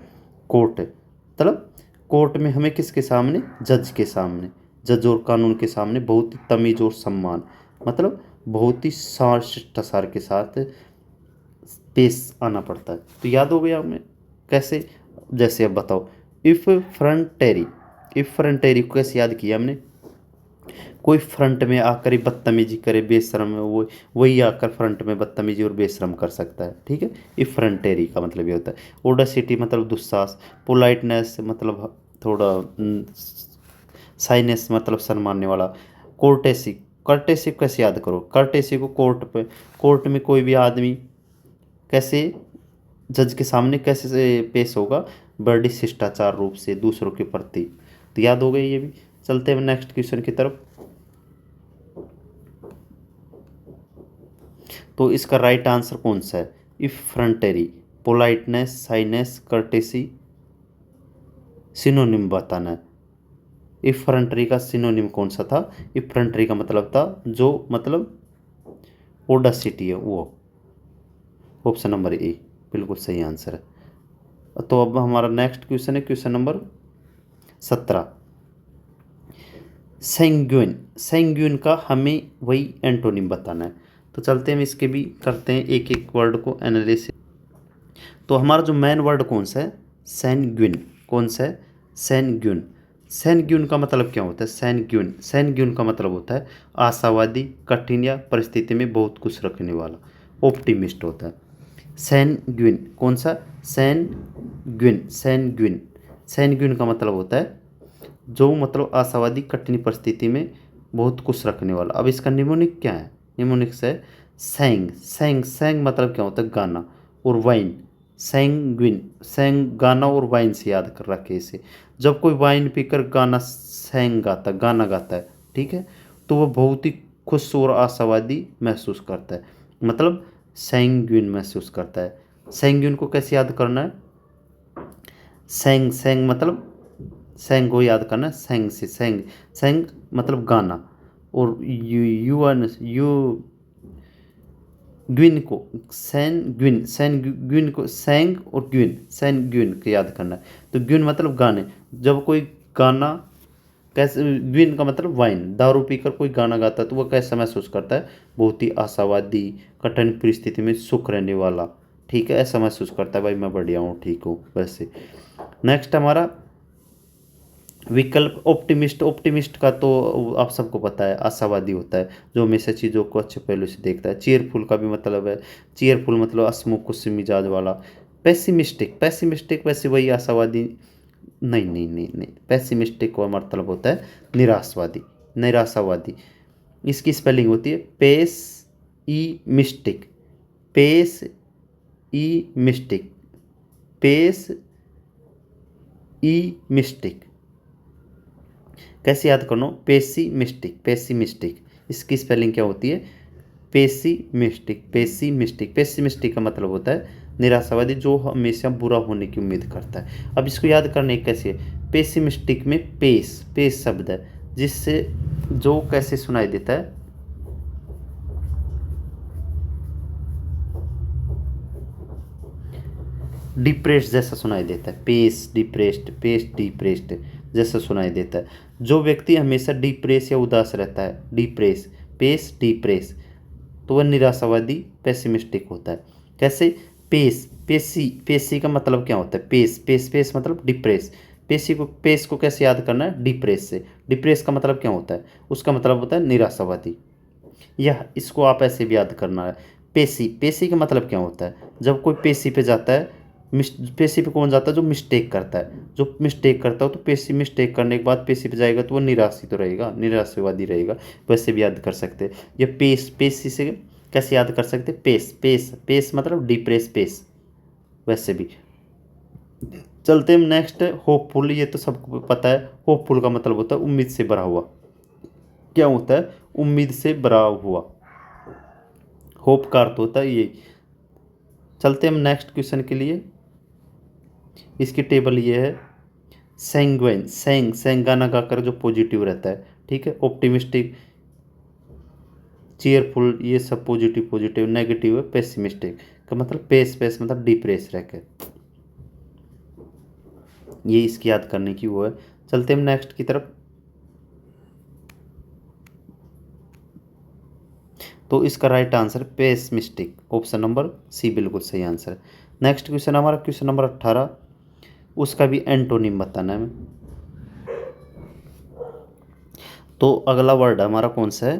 कोर्ट मतलब कोर्ट में हमें किसके सामने? जज के सामने, जज और कानून के सामने बहुत ही तमीज और सम्मान मतलब बहुत ही सार शिष्टाचार के साथ पेश आना पड़ता है। तो याद हो गया हमें कैसे? जैसे अब बताओ, इफ फ्रंटेरी, इफ फ्रंटेरी को कैसे याद किया हमने? कोई फ्रंट में आकर ही बदतमीजी करे, बेशरम है वो, वही आकर फ्रंट में बदतमीजी और बेशरम कर सकता है। ठीक है। इफ्रंटेरी का मतलब ये होता है। ओडासिटी मतलब दुस्साहस। पोलाइटनेस मतलब थोड़ा साइनेस मतलब सम्मानने वाला। कोर्टेसी, कर्टेसी कैसे याद करो, कर्टेसी को कोर्ट में कोई भी आदमी कैसे जज के सामने कैसे से पेश होगा, बड़ी शिष्टाचार रूप से दूसरों के प्रति। तो याद हो गई ये भी। चलते हैं नेक्स्ट क्वेश्चन की तरफ। तो इसका राइट आंसर कौन सा है, इफ्रंटरी, पोलाइटनेस, साइनेस, कर्टेसी, सिनोनिम बताना है। इफ्रंटरी का सिनोनिम कौन सा था, इफ्रंटरी का मतलब था जो मतलब ओडासिटी है वो। ऑप्शन नंबर ए बिल्कुल सही आंसर है। तो अब हमारा नेक्स्ट क्वेश्चन है क्वेश्चन नंबर 17। सैंग्विन, सैंग्विन का हमें वही एंटोनिम बताना है। तो चलते हैं हम इसके भी करते हैं एक एक वर्ड को एनालिसिस। तो हमारा जो मेन वर्ड कौन सा है, सैंग्विन। कौन सा है, सैंग्विन। सैंग्विन का मतलब क्या होता है, सैंग्विन, सैंग्विन का मतलब होता है आशावादी, कठिन या परिस्थिति में बहुत कुछ रखने वाला, ऑप्टिमिस्ट होता है सैंग्विन। कौन सा, सैंग्विन, सैंग्विन। सैंग्विन का मतलब होता है जो मतलब आशावादी, कठिन परिस्थिति में बहुत कुछ रखने वाला। अब इसका निमोनिक क्या है, निमोनिक से सैंग, सैंग, सैंग मतलब क्या होता है गाना, और वाइन, सैंग्विन, सैंग गाना और वाइन से याद कर रखे इसे। जब कोई वाइन पीकर गाना सैंग गाता, गाना गाता है, ठीक है, तो वह बहुत ही खुश और आशावादी महसूस करता है, मतलब सैंग्विन महसूस करता है। सैंग्विन को कैसे याद करना है, सैंग, सैंग मतलब सैंग को याद करना है, सैंग से, सैंग, सैंग मतलब गाना, और यू ग्विन को सैन ग्विन, सैन ग्विन को सैंग और ग्विन, सैन ग्विन को याद करना है। तो ग्विन मतलब गाने, जब कोई गाना कैसे, ग्विन का मतलब वाइन, दारू पीकर कोई गाना गाता है तो वह कैसा महसूस करता है, बहुत ही आशावादी, कठिन परिस्थिति में सुख रहने वाला, ठीक है, ऐसा महसूस करता है भाई मैं बढ़िया हूँ, ठीक हूँ वैसे। नेक्स्ट हमारा विकल्प ऑप्टिमिस्ट। ऑप्टिमिस्ट का तो आप सबको पता है आशावादी होता है, जो हमेशा चीज़ों को अच्छे पहलू से देखता है। चीयरफुल का भी मतलब है, चीयरफुल मतलब हंसमुख खुशी मिजाज वाला। पेसिमिस्टिक, पेसिमिस्टिक वैसे वही आशावादी, नहीं नहीं नहीं नहीं, पेसिमिस्टिक का मतलब होता है निराशवादी, निराशावादी। इसकी स्पेलिंग होती है पेस ई मिस्टिक, पेस ई मिस्टिक, पेस ई मिस्टिक। कैसे याद करना, पेसिमिस्टिक, पेसिमिस्टिक, इसकी स्पेलिंग क्या होती है, पेसिमिस्टिक, पेसिमिस्टिक। पेसिमिस्टिक का मतलब होता है निराशावादी, जो हमेशा बुरा होने की उम्मीद करता है। अब इसको याद करने कैसे, पेसिमिस्टिक में पेस, पेस शब्द है जिससे जो कैसे सुनाई देता है, डिप्रेस्ड जैसा सुनाई देता है, पेस डिप्रेस्ड, पेस डिप्रेस्ड जैसा सुनाई देता है। जो व्यक्ति हमेशा डिप्रेस या उदास रहता है, डिप्रेस, पेस डिप्रेस, तो वह निराशावादी, पेसिमिस्टिक होता है। कैसे, पेस, पेसी, पेसी का मतलब क्या होता है, पेस, पेस, पेस मतलब डिप्रेस। पेसी को, पेस को कैसे याद करना है, डिप्रेस से। डिप्रेस का मतलब क्या होता है, उसका मतलब होता है निराशावादी। यह इसको आप ऐसे भी याद करना है, पेशी, पेशी का मतलब क्या होता है, जब कोई पेशी पे जाता है, पेशी पे कौन जाता है, जो मिस्टेक करता है, जो मिस्टेक करता हो, तो पेशी मिस्टेक करने के बाद पेशी पे जाएगा तो वो निराश ही तो रहेगा, निराशावादी रहेगा। वैसे भी याद कर सकते हैं। ये पेश, पेशी से कैसे याद कर सकते हैं, पेश, पेश, पेश मतलब डिप्रेस, पेश, वैसे भी। चलते हैं नेक्स्ट, होपफुल। ये तो सबको पता है, होपफुल का मतलब होता है उम्मीद से भरा हुआ। क्या होता है, उम्मीद से भरा हुआ, होप का अर्थ होता है ये। चलते हम नेक्स्ट क्वेश्चन के लिए। इसकी टेबल ये है, सैंग्विन, सैंग, सैंग गाना गाकर जो पॉजिटिव रहता है, ठीक है, ऑप्टिमिस्टिक, चीयरफुल, ये सब पॉजिटिव पॉजिटिव, नेगेटिव है पेसिमिस्टिक का मतलब पेस, पेस मतलब डिप्रेस रह के, ये इसकी याद करने की वो है। चलते हम नेक्स्ट की तरफ। तो इसका right answer pessimistic, option number C बिल्कुल सही आंसर है। नेक्स्ट क्वेश्चन हमारा क्वेश्चन नंबर 18, उसका भी एंटोनिम बताना है हमें। तो अगला वर्ड हमारा कौन सा है,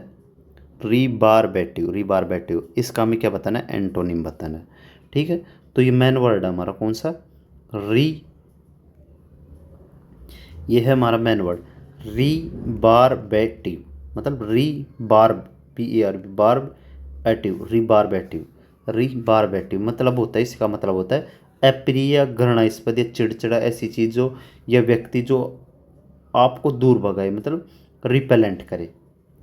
रिबारबेटिव, रिबारबेटिव। इसका हमें क्या बताना है, एंटोनिम बताना है, ठीक है। तो ये मेन वर्ड है हमारा कौन सा, री, ये है हमारा मेन वर्ड, रिबारबेटिव, मतलब रीबार्ब, PARB, बार्ब एटिव, रीबार्बेटिव। रीबार्बेटिव मतलब होता है, इसका मतलब होता है अप्रिय या घृणास्पद या चिड़चिड़ा ऐसी चीज़ जो या व्यक्ति जो आपको दूर भगाए, मतलब रिपेलेंट करे।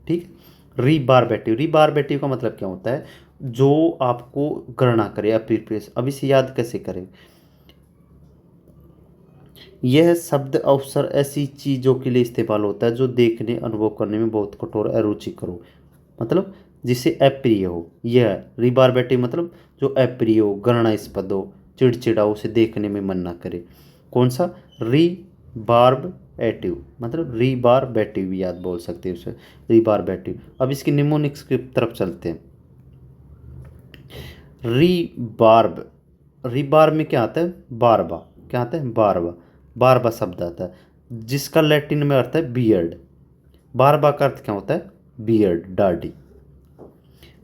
ठीक। रीबार्बेटिव, रीबार्बेटिव का मतलब क्या होता है, जो आपको घृणा करे, अप्रिय। अब इसे याद कैसे करें, यह शब्द अवसर ऐसी चीज़ों के लिए इस्तेमाल होता है जो देखने अनुभव करने में बहुत कठोर अरुचिकर हो, मतलब जिसे अप्रिय हो। यह रिबार्बेटिव मतलब जो अप्रिय हो, घृणास्पद हो, चिड़चिड़ा हो, उसे देखने में मन ना करे। कौन सा, रीबार्बेटिव, मतलब रीबार्बेटिव भी याद बोल सकते हैं उसे, रीबार्बेटिव। अब इसकी निमोनिक्स की तरफ चलते हैं। रीबार्ब, रीबार्ब में क्या आता है, बारबा। क्या आता है, बारबा। बारबा शब्द आता है जिसका लैटिन में अर्थ है बियर्ड। बारबा का अर्थ क्या होता है, बियर्ड, दाढ़ी।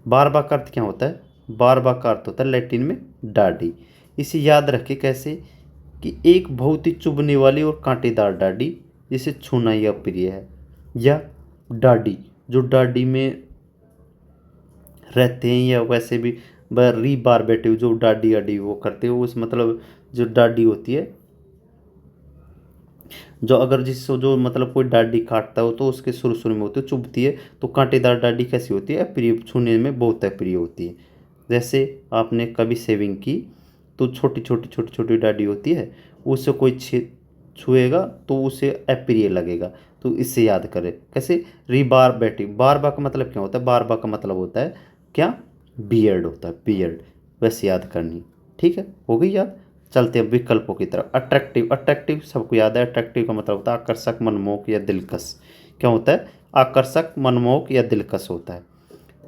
बारबा का अर्थ क्या होता है, बारबा का अर्थ होता है लैटिन में दाढ़ी। इसे याद रखें कैसे, कि एक बहुत ही चुभने वाली और कांटेदार दाढ़ी जिसे छूना ही अप्रिय है, या दाढ़ी जो दाढ़ी में रहते हैं, या वैसे भी रीबार्बेटिव जो डाडी अडी वो करते हो, उस मतलब जो डाडी होती है, जो अगर जिससे जो मतलब कोई डाडी काटता हो तो उसके शुरू शुरू में होती है, चुभती है, तो कांटेदार डाडी कैसी होती है, प्रिय, छूने में बहुत अप्रिय होती है। जैसे आपने कभी सेविंग की तो छोटी छोटी छोटी छोटी डाडी होती है, उससे कोई छुएगा तो उसे अप्रिय लगेगा। तो इससे याद करें कैसे, रीबार्बेटिव। बारबा का मतलब क्या होता है, बारबा का मतलब होता है क्या, बियर्ड होता है, बियर्ड। वैसे याद करनी, ठीक है, हो गई याद। चलते हैं विकल्पों की तरफ। अट्रैक्टिव, अट्रैक्टिव सबको याद है, अट्रैक्टिव का मतलब होता है आकर्षक, मनमोहक या दिलकश। क्या होता है, आकर्षक, मनमोहक या दिलकश होता है।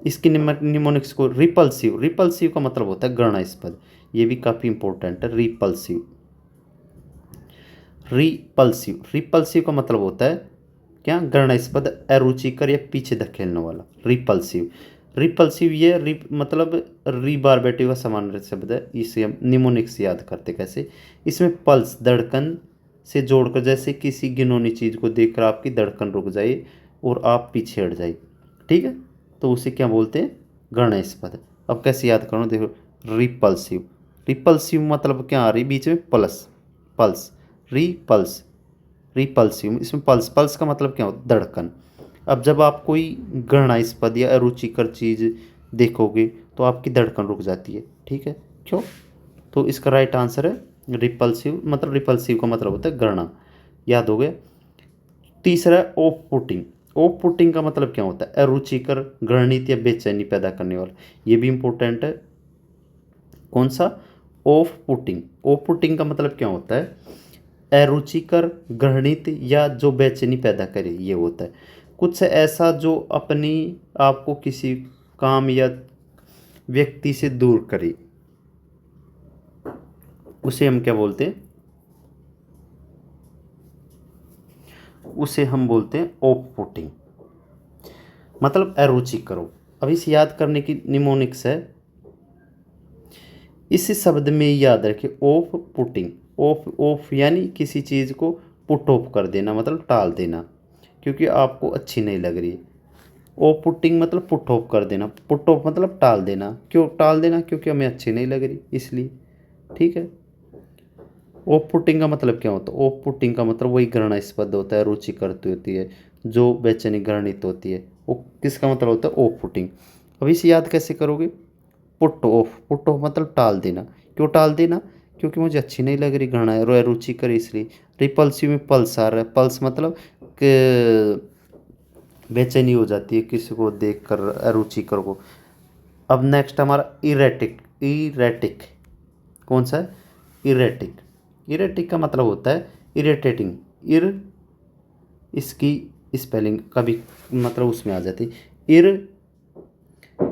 इसकी निमोनिक्स को, रिपल्सिव, रिपल्सिव का मतलब होता है घृणास्पद। ये भी काफ़ी इंपॉर्टेंट है, रिपल्सिव। रिपल्सिव, रिपल्सिव का मतलब होता है क्या, घृणास्पद, अरुचिकर या पीछे धकेलने वाला, रिपल्सिव। रिपल्सिव ये मतलब रीबार्बेटिव का समान शब्द है। इसे हम निमोनिक्स याद करते कैसे, इसमें पल्स, धड़कन से जोड़कर, जैसे किसी घिनौनी चीज़ को देखकर आपकी धड़कन रुक जाए और आप पीछे हट जाए, ठीक है, तो उसे क्या बोलते हैं, घृणास्पद। अब कैसे याद करो, देखो, रिपल्सिव, रिपल्सिव मतलब क्या आ रही बीच में, प्लस, पल्स, रिपल्स, रिपल्सिव, इसमें पल्स, पल्स का मतलब क्या होता है, धड़कन। अब जब आप कोई घृणास्पद या अरुचिकर चीज़ देखोगे तो आपकी धड़कन रुक जाती है, ठीक है, क्यों, तो इसका राइट आंसर है रिपल्सिव, मतलब रिपल्सिव का मतलब होता है घृणा। याद हो गया। तीसरा है ऑफ पुटिंग। ऑफ पुटिंग का मतलब क्या होता है, अरुचिकर, घृणित या बेचैनी पैदा करने वाला। ये भी इंपॉर्टेंट है। कौन सा, ऑफ पुटिंग। ऑफ पुटिंग का मतलब क्या होता है, अरुचिकर, घृणित या जो बेचैनी पैदा करे, ये होता है। कुछ ऐसा जो अपनी आपको किसी काम या व्यक्ति से दूर करे, उसे हम क्या बोलते हैं, उसे हम बोलते हैं ऑफ पुटिंग, मतलब अरुचिकर करो। अब इसे याद करने की निमोनिक्स है, इस शब्द में याद रखें, ऑफ पुटिंग। ऑफ, ऑफ यानी किसी चीज़ को पुट ऑफ कर देना, मतलब टाल देना, क्योंकि आपको अच्छी नहीं लग रही। ऑफ पुटिंग मतलब पुट ऑफ कर देना, पुट ऑफ मतलब टाल देना। क्यों टाल देना, क्योंकि हमें अच्छी नहीं लग रही इसलिए, ठीक है। ऑफ पुटिंग का मतलब क्या होता है, ऑफ पुटिंग का मतलब वही घृणास्पद होता है, रुचि करती होती है, जो बेचैनी घृणित होती है, वो किसका मतलब होता है, ऑफ पुटिंग। अब इसे याद कैसे करोगे, पुट ऑफ, पुट ऑफ मतलब टाल देना। क्यों टाल देना, क्योंकि मुझे अच्छी नहीं लग रही, घृणा रुचि कर इसलिए। रिपल्सिव में पल्स आ रहा है, पल्स मतलब कि बेचैनी हो जाती है किसी को देख कर, अरुचिकर को। अब नेक्स्ट हमारा इरेटिक, इरेटिक कौन सा है, इरेटिक। इरेटिक का मतलब होता है इरिटेटिंग, इर, इसकी स्पेलिंग कभी मतलब उसमें आ जाती, इर,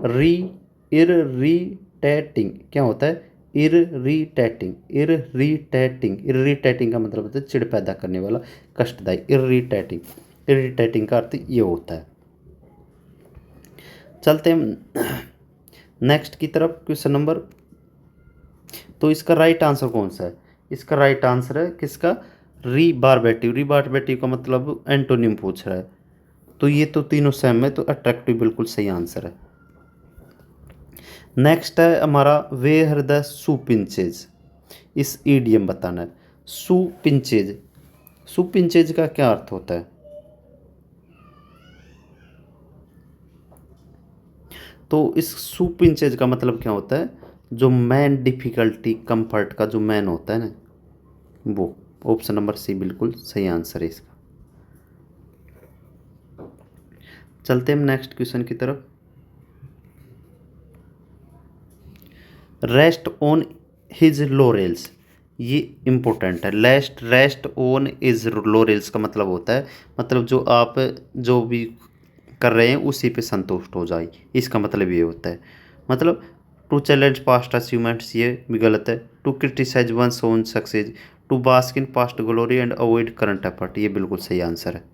री, इरिटेटिंग क्या होता है, इरिटेटिंग, इरिटेटिंग, इरिटेटिंग का मतलब होता है चिढ़ पैदा करने वाला, कष्टदायी, इरिटेटिंग। इरिटेटिंग का अर्थ ये होता है। चलते हैं नेक्स्ट की तरफ, क्वेश्चन नंबर। तो इसका राइट आंसर कौन सा है, इसका राइट आंसर है किसका, रीबार्बेटिव। रीबार्बेटिव का मतलब एंटोनिम पूछ रहा है, तो ये तो तीनों सेम है, तो अट्रैक्टिव बिल्कुल सही आंसर है। नेक्स्ट है हमारा वेयर द सू पिंचेज, इस ईडियम बताना है। सू पिंचेज, सू पिंचेज का क्या अर्थ होता है? तो इस सू पिंचेज का मतलब क्या होता है? जो मैन डिफिकल्टी कंफर्ट का जो मैन होता है ना, वो। ऑप्शन नंबर सी बिल्कुल सही आंसर है इसका। चलते हैं नेक्स्ट क्वेश्चन की तरफ। रेस्ट ऑन हिज लॉरेल्स, ये इम्पोर्टेंट है। रेस्ट ऑन इज लॉरेल्स का मतलब होता है, मतलब जो आप जो भी कर रहे हैं उसी पे संतुष्ट हो जाए, इसका मतलब ये होता है। मतलब टू चैलेंज पास्ट अचीवमेंट्स, ये भी गलत है। To criticise one's own success, to bask in past glory and avoid current effort, ये बिल्कुल सही आंसर है।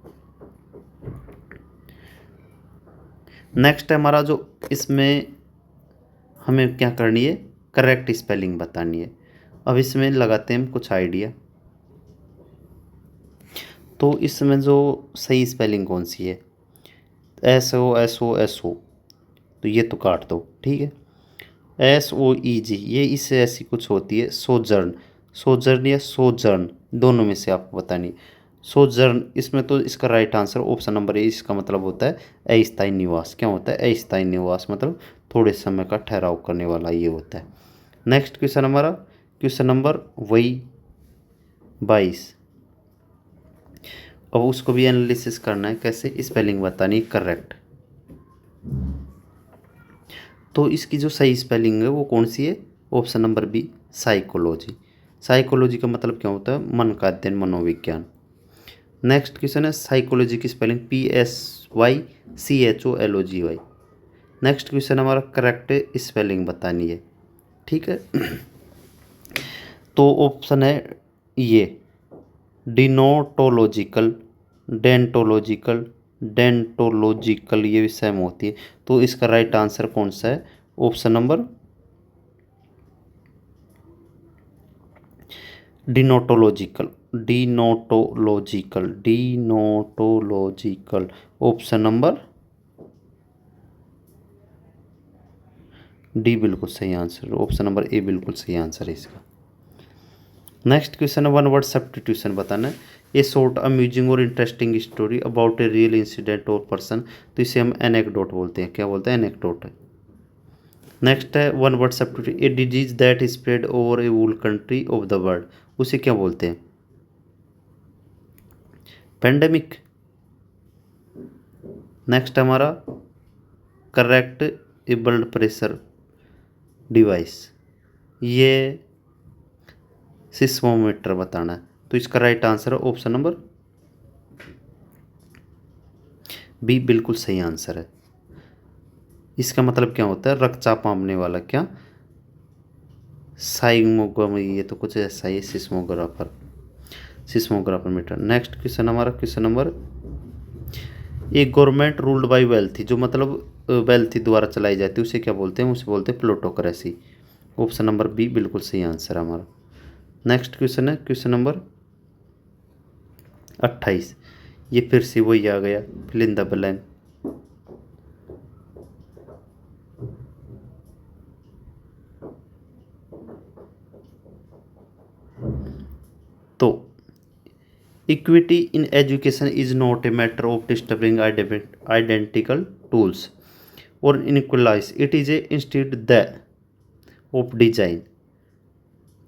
नेक्स्ट है हमारा जो इसमें हमें क्या करनी है, करेक्ट स्पेलिंग बतानी है। अब इसमें लगाते हैं हम कुछ आइडिया। तो इसमें जो सही स्पेलिंग कौन सी है? SOSO, तो ये तो काट दो, ठीक है। SOEG, ये इससे ऐसी कुछ होती है, सोजर्न। सोजर्न या सोजर्न, दोनों में से आपको बतानी। सोजर्न, इसमें तो इसका राइट आंसर ऑप्शन नंबर ए, इसका मतलब होता है अस्थायी निवास। क्या होता है? अस्थायी निवास, मतलब थोड़े समय का ठहराव करने वाला ये होता है। नेक्स्ट क्वेश्चन हमारा क्वेश्चन नंबर वही 22। अब उसको भी एनालिसिस करना है, कैसे? स्पेलिंग बतानी करेक्ट। तो इसकी जो सही स्पेलिंग है वो कौन सी है? Option number B, psychology. Psychology का मतलब क्या होता है? मन का अध्ययन, मनोविज्ञान। नेक्स्ट क्वेश्चन है साइकोलॉजी की स्पेलिंग PSYCHOLOGY। नेक्स्ट क्वेश्चन हमारा करेक्ट स्पेलिंग बतानी है, ठीक है। तो ऑप्शन है ये डिनोटोलॉजिकल, डेंटोलॉजिकल, डेंटोलॉजिकल, ये भी सेम होती है। तो इसका राइट आंसर कौन सा है? Option number deontological, deontological, deontological, option number D बिल्कुल सही आंसर, ऑप्शन नंबर ए बिल्कुल सही आंसर है इसका। नेक्स्ट क्वेश्चन है वन वर्ड सब्स्टिट्यूशन बताना है। ए शॉर्ट अम्यूजिंग और interesting story about a real incident और पर्सन, तो इसे हम एनेक्डोट बोलते हैं। क्या बोलते हैं? एनेक्डोट है। नेक्स्ट है one word substitute, a disease that spread over A wool country of the world, उसे क्या बोलते हैं? पेंडेमिक। नेक्स्ट हमारा करेक्ट ए ब्लड प्रेशर डिवाइस, ये सिस्मोमीटर बताना है। तो इसका राइट आंसर है ऑप्शन नंबर बी, बिल्कुल सही आंसर है। इसका मतलब क्या होता है? रक्तचाप मापने वाला, क्या? साइमोग्राम, ये तो कुछ ऐसा ही, सिस्मोग्राफर, सिस्मोग्राफर मीटर। नेक्स्ट क्वेश्चन हमारा क्वेश्चन नंबर, एक गवर्नमेंट रूल्ड बाय वेल्थी, जो मतलब वेल्थी द्वारा चलाई जाती है, उसे क्या बोलते हैं? उसे बोलते हैं प्लूटोक्रेसी। ऑप्शन नंबर बी बिल्कुल सही आंसर है हमारा। नेक्स्ट क्वेश्चन है क्वेश्चन नंबर 28। ये फिर से वही आ गया, फिल इन द ब्लैंक। तो equity in education is not a matter of disturbing identical tools और inequalise, it is a institute the of design.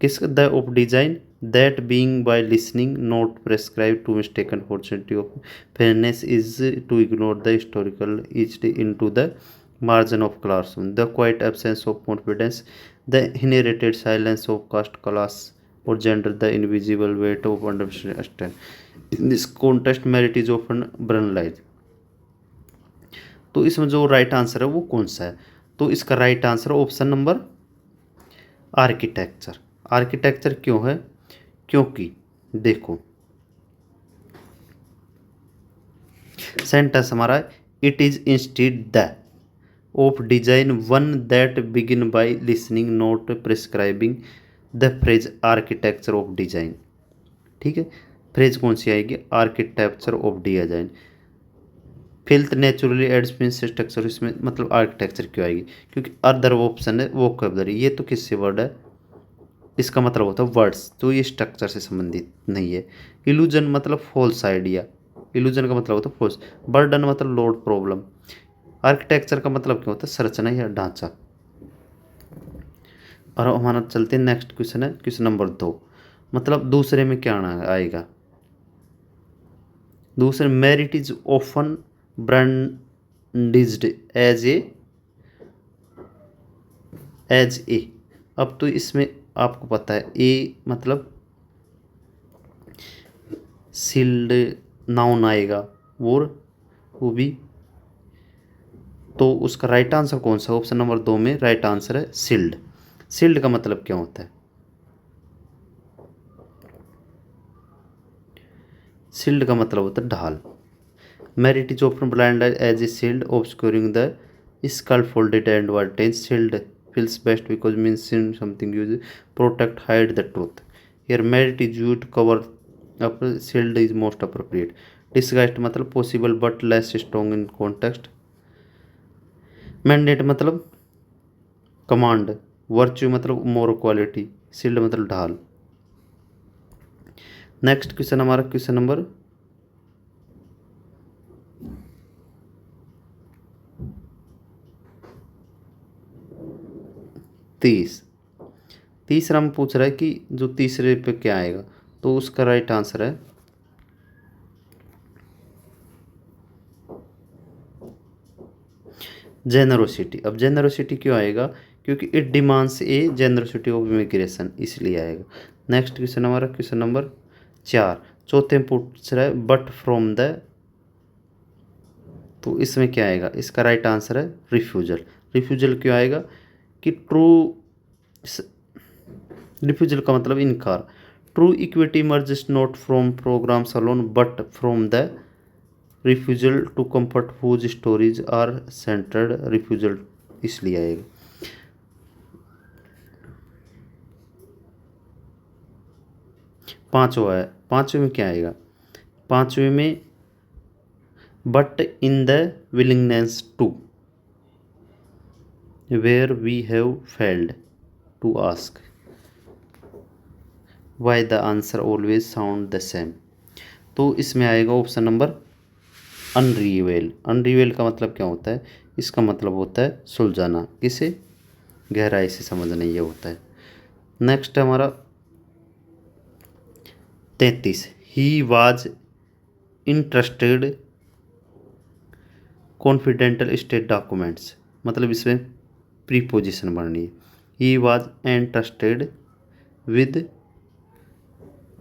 किस the of design? That being by listening not prescribe to mistaken opportunity of fairness is to ignore the historical eased in to the margin of classroom, the quiet absence of confidence, the inherited silence of caste, class or gender, the invisible weight of understand. In this context, merit is often banalized. तो इसमें जो right answer है वो कौन सा है? तो इसका right answer option number architecture. Architecture क्यों है? क्योंकि देखो सेंटेंस हमारा है, it is instead the of design one that begin by listening not prescribing the phrase architecture of design. ठीक है, फ्रेज कौन सी आएगी? Architecture of design. Filth naturally aids means structure, इसमें मतलब आर्किटेक्चर क्यों आएगी, क्योंकि अदर ऑप्शन है वोकैबुलरी, ये तो किससे वर्ड है, इसका मतलब होता है वर्ड्स, तो ये स्ट्रक्चर से संबंधित नहीं है। इल्यूजन मतलब फॉल्स आइडिया, इल्यूजन का मतलब होता है फॉल्स। बर्डन मतलब लोड प्रॉब्लम। आर्किटेक्चर का मतलब क्या होता है, संरचना या ढांचा। और हमारा चलते हैं नेक्स्ट क्वेश्चन है क्वेश्चन नंबर 2, मतलब दूसरे में क्या आएगा। दूसरे, merit is often brandished as a. अब तो इसमें आपको पता है ए मतलब सील्ड नाउन आएगा, और वो भी, तो उसका राइट आंसर कौन सा, ऑप्शन नंबर 2 में राइट आंसर है सील्ड। सील्ड का मतलब क्या होता है, सील्ड का मतलब होता है ढाल। Merit is often blind as a shield obscuring the scaffolded advantage. Shield feels best because means something used protect hide the truth. Here merit is used to cover up, shield is most appropriate. Disguised मतलब possible but less strong in context. Mandate मतलब command. Virtue मतलब more quality. Shield मतलब ढाल। Next question हमारा question number 30। तीसरा में पूछ रहा है कि जो तीसरे पे क्या आएगा, तो उसका राइट आंसर है जेनरोसिटी। अब जेनरोसिटी क्यों आएगा, क्योंकि it demands A generosity of immigration, इसलिए आएगा। नेक्स्ट क्वेश्चन हमारा क्वेश्चन नंबर 4, चौथे में पूछ रहा है बट फ्रॉम द, तो इसमें क्या आएगा, इसका राइट आंसर है रिफ्यूजल। रिफ्यूजल क्यों आएगा कि ट्रू, रिफ्यूजल का मतलब इनकार। True equity merges not from programmes alone but from the refusal to comfort whose stories are centred. Refusal इसलिए आएगा। पांचवा है, पांचवें में क्या आएगा, पांचवें में but in the willingness to where we have failed to ask why the answer always sound the same. तो इसमें आएगा ऑप्शन नंबर अनरिवेल। अनरिवेल का मतलब क्या होता है, इसका मतलब होता है सुलझाना, किसे गहराई से समझना, ये होता है। नेक्स्ट है हमारा 33, he was interested confidential state documents, मतलब इसमें प्रीपोजिशन बननी है। ही वाज इंटरेस्टेड विद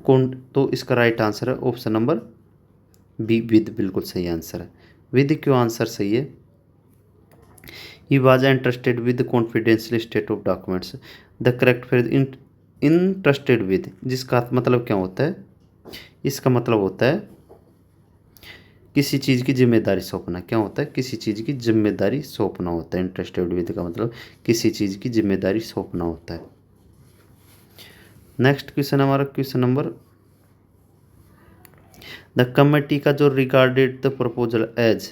कौन, तो इसका राइट आंसर है ऑप्शन नंबर बी विद, बिल्कुल सही आंसर है। विद क्यों आंसर सही है, ही was interested with confidential state of documents. The correct phrase interested with, जिसका मतलब क्या होता है, इसका मतलब होता है किसी चीज़ की जिम्मेदारी सौंपना। क्या होता है, किसी चीज़ की जिम्मेदारी सौंपना होता है। इंटरेस्टेड विद का मतलब किसी चीज़ की जिम्मेदारी सौंपना होता है। नेक्स्ट क्वेश्चन हमारा क्वेश्चन नंबर, द कमेटी का जो रिगार्डेड द प्रपोजल एज,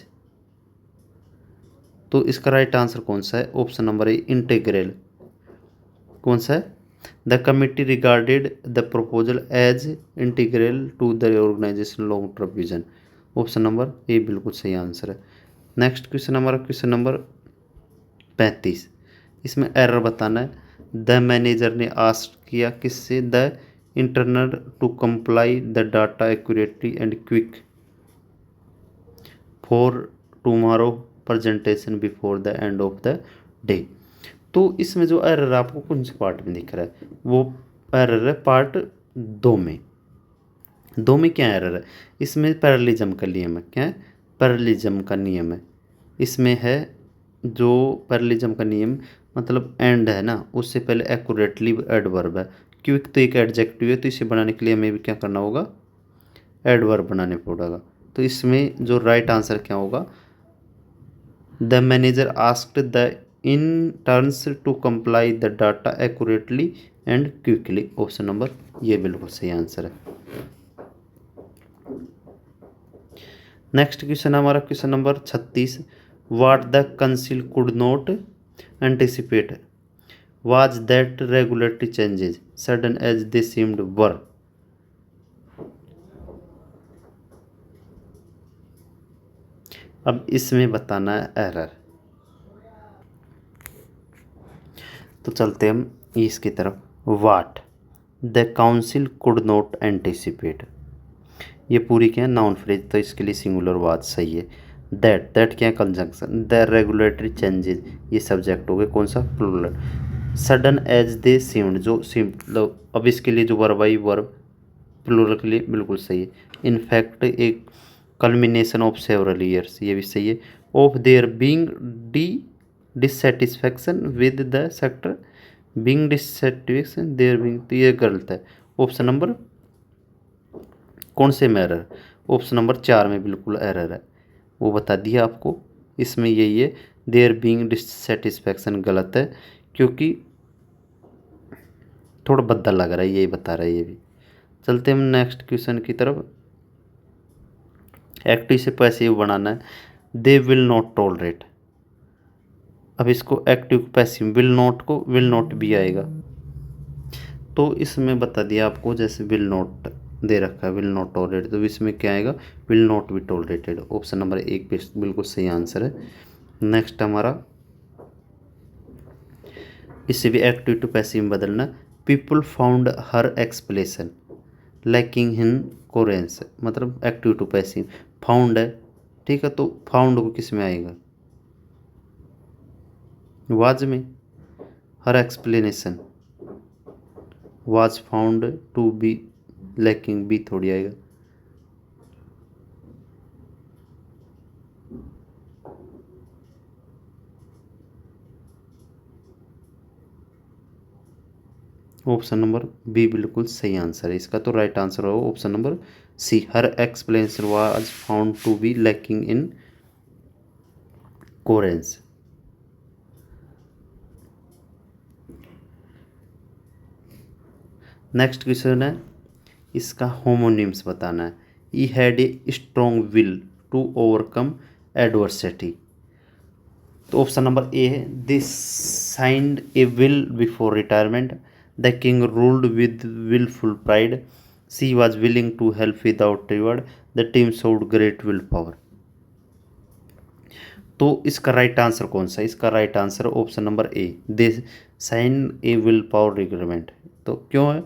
तो इसका राइट आंसर कौन सा है, ऑप्शन नंबर ए इंटीग्रल। कौन सा है, the committee regarded the proposal as integral to the organisation long term vision. Option number A बिल्कुल सही आंसर है। नेक्स्ट क्वेश्चन हमारा क्वेश्चन नंबर 35, इसमें एरर बताना है। द मैनेजर ने आस्क किया किससे, the internal to comply the data accurately and quick for tomorrow presentation before the end of the day. तो इसमें जो एरर आपको कौन से पार्ट में दिख रहा है, वो एरर है पार्ट 2 में। 2 में क्या एरर है, इसमें पैरेललिज्म का नियम है। क्या है, पैरेललिज्म का नियम है। इसमें है जो पैरेललिज्म का नियम, मतलब एंड है ना, उससे पहले एक्यूरेटली एडवर्ब है। क्विक तो एक एडजेक्टिव है, तो इसे बनाने के लिए हमें भी क्या करना होगा, एडवर्ब बनाने पड़ेगा। तो इसमें जो राइट आंसर क्या होगा, the manager asked the interns to comply the data accurately and quickly. Option number ये बिल्कुल सही आंसर है। नेक्स्ट क्वेश्चन हमारा question number 36, what the council could not anticipate was that regulatory changes sudden as they seemed were. अब इसमें बताना है error. तो चलते हम इसकी तरफ। What the council could not anticipate, ये पूरी क्या है नाउन फ्रेज, तो इसके लिए सिंगुलर वाज सही है। दैट क्या है कंजंक्शन। द रेगुलेटरी चेंजेस ये सब्जेक्ट हो गए, कौन सा plural. Sudden as they seemed जो सीम्ड, अब इसके लिए जो वर्ब आई वर्ब प्लूरल के लिए बिल्कुल सही है। इनफैक्ट एक कल्मिनेशन ऑफ सेवरल ईयर्स ये भी सही है। Of there being D dissatisfaction with the sector being dissatisfaction there being, तो ये गलत है। ऑप्शन नंबर कौन से में एरर, ऑप्शन नंबर 4 में बिल्कुल एरर है, वो बता दिया आपको। इसमें यही है देयर बीइंग डिससेटिस्फैक्शन गलत है, क्योंकि थोड़ा बदल लग रहा है, यही बता रहा है ये भी। चलते हम नेक्स्ट क्वेश्चन की तरफ। एक्टिव से पैसिव बनाना है। दे विल नॉट टॉलरेट, अब इसको एक्टिव पैसिव विल नॉट को विल नॉट भी आएगा, तो इसमें बता दिया आपको। जैसे विल नॉट दे रखा है विल नॉट टॉलरेट, तो इसमें क्या आएगा will not be tolerated. Option number 1 बिल्कुल सही आंसर है। नेक्स्ट हमारा, इससे भी एक्टिव टू पैसिव में बदलना। People found her explanation lacking in coherence, मतलब एक्टिव टू पैसिव फाउंड है, ठीक है, तो फाउंड को किस में आएगा वाज में। Her explanation was found to be lacking B थोड़ी आएगा। ऑप्शन नंबर बी बिल्कुल सही आंसर है इसका, तो राइट आंसर होगा option number C. Her explanation was found to be lacking in coherence. Next question है, इसका होमोनिम्स बताना है। He had a strong will to overcome adversity, तो ऑप्शन नंबर ए है this signed a will before retirement, the king ruled with wilful pride, she was willing to help without reward, the team showed great will power. तो इसका right answer कौन सा है, इसका right answer option number A they sign a will power agreement. तो क्यों है,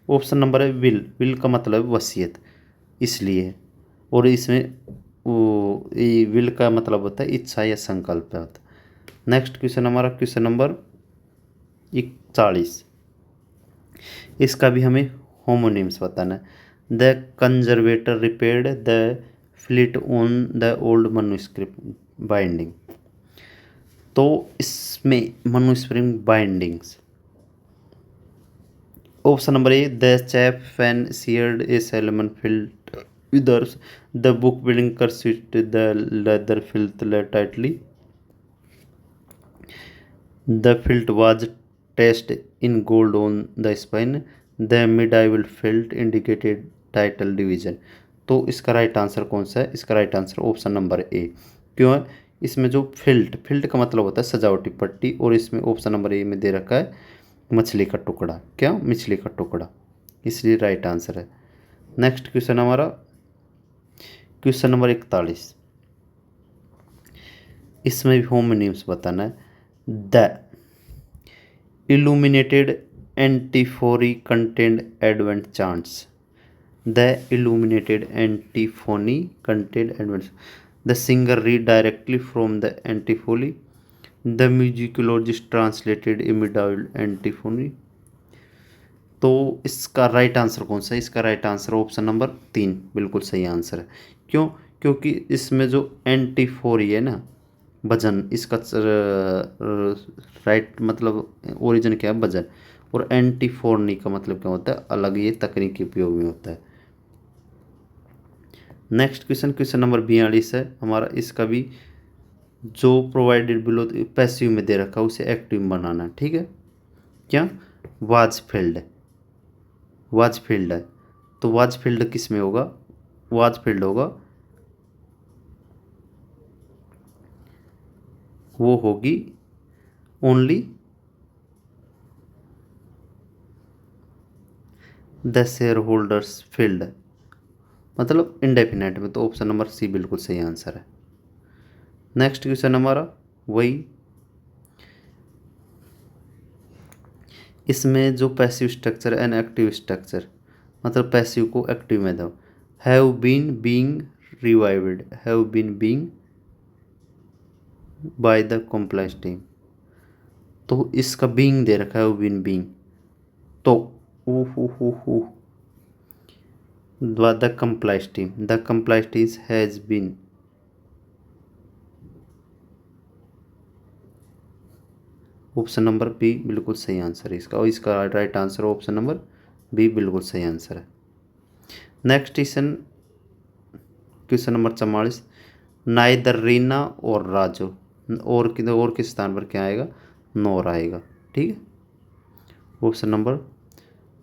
option number है विल, विल का मतलब वसीयत, इसलिए। और इसमें वो विल का मतलब होता है इच्छा या संकल्प होता है। नेक्स्ट क्वेश्चन हमारा क्वेश्चन नंबर 41, इसका भी हमें होमोनिम्स बताना है। The conservator repaired the fleet on the old manuscript binding, तो इसमें manuscript bindings. Option number A the chef pan seared a salmon fillet withers, the book building cursed the leather fillet tightly, the fillet was test in gold on the spine, the medieval fillet indicated title division. तो इसका right answer कौन सा है, इसका right answer option number ए। क्यों है, इसमें जो फिल्ट, फिल्ट का मतलब होता है सजावटी पट्टी, और इसमें ऑप्शन नंबर ए में दे रखा है मछली का टुकड़ा, क्या मछली का टुकड़ा, इसलिए राइट आंसर है। नेक्स्ट क्वेश्चन हमारा क्वेश्चन नंबर 41, इसमें भी होमोनिम्स बताना है। The illuminated antiphony contained advent chants, the illuminated antiphony contained advent, the singer read directly from the antiphony, the musicologist translated a medieval antiphony। तो इसका right answer कौन सा है, इसका राइट आंसर ऑप्शन नंबर 3 बिल्कुल सही आंसर है। क्यों, क्योंकि इसमें जो एंटीफोरी है ना भजन, इसका राइट मतलब ओरिजिन क्या है भजन, और एंटीफोरनी का मतलब क्या होता है अलग, ये तकनीकी उपयोग में होता है। नेक्स्ट क्वेश्चन क्वेश्चन नंबर 42 है हमारा, इसका भी जो प्रोवाइडेड बिलो पैसिव में दे रखा है उसे एक्टिव बनाना है, ठीक है। क्या वाज फील्ड, वाज फील्ड है, तो वाज फील्ड किस में होगा, वाज फील्ड होगा वो होगी only the share holders field, मतलब इंडेफिनेट में। तो ऑप्शन नंबर सी बिल्कुल सही आंसर है। नेक्स्ट क्वेश्चन हमारा वही, इसमें जो passive structure and active structure, मतलब पैसिव को एक्टिव में दो। Have been being revived, have been being by the complex team. तो इसका बीइंग दे रखा है, हैव बीन बीइंग, तो the complex team, the complex team has been, option number B बिल्कुल सही आंसर है इसका, और इसका right answer option number B बिल्कुल सही आंसर है। Next question, question number 44, neither Reena और राजू, और किस स्थान पर क्या आएगा, नोर आएगा। ठीक है, ऑप्शन नंबर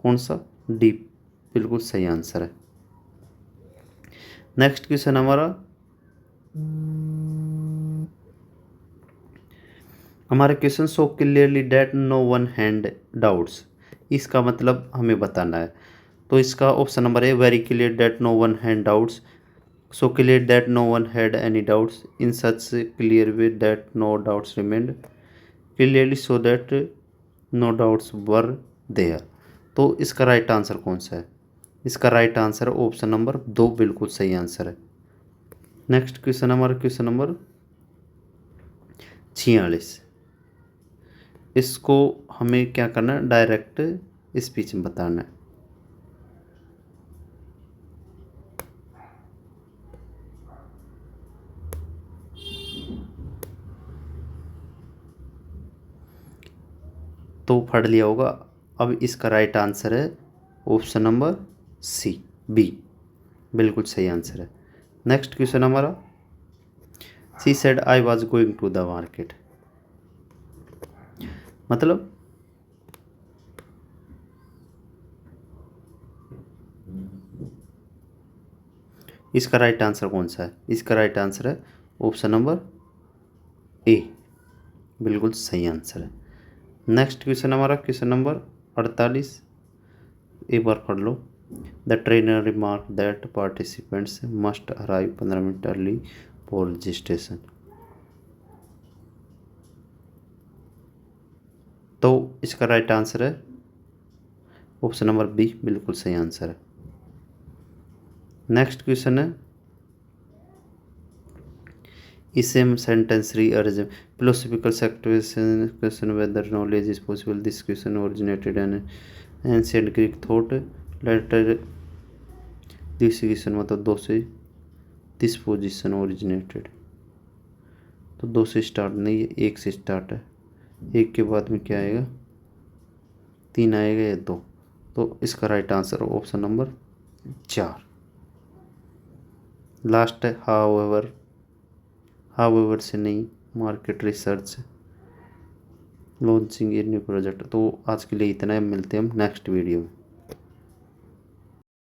कौन सा, डी बिल्कुल सही आंसर है। नेक्स्ट क्वेश्चन हमारा क्वेश्चन, so clearly that no one had doubts, इसका मतलब हमें बताना है। तो इसका ऑप्शन नंबर है very clear that no one had doubts, so clear that no one had any doubts, in such clear way that no doubts remained, clearly so that no doubts were there. तो इसका right answer कौन सा है, इसका right answer option number 2 बिल्कुल सही answer है। Next question हमारा क्वेश्चन नंबर 46, इसको हमें क्या करना है, डायरेक्ट स्पीच में बताना है। तो पढ़ लिया होगा। अब इसका राइट आंसर है ऑप्शन नंबर सी, बी बिल्कुल सही आंसर है। नेक्स्ट क्वेश्चन हमारा, she said I was going to the market, मतलब इसका राइट आंसर कौन सा है, इसका राइट आंसर है ऑप्शन नंबर ए बिल्कुल सही आंसर है। नेक्स्ट क्वेश्चन हमारा क्वेश्चन नंबर 48, एक बार पढ़ लो। The trainer remark that participants must arrive 15 minute early for registration. तो इसका राइट आंसर है ऑप्शन नंबर बी बिल्कुल सही आंसर है। नेक्स्ट क्वेश्चन है, same sentence rearrange, philosophical question whether knowledge is possible, this question originated in ancient Greek thought later this question मतलब 2 से this position originated, तो 2 से स्टार्ट नहीं है, 1 से स्टार्ट है, 1 के बाद में क्या आएगा, 3 आएगा या 2, तो इसका right answer option number 4 last है। हाउएवर से नहीं, market research launching a new project. तो आज के लिए इतना है, मिलते हैं हम नेक्स्ट वीडियो में।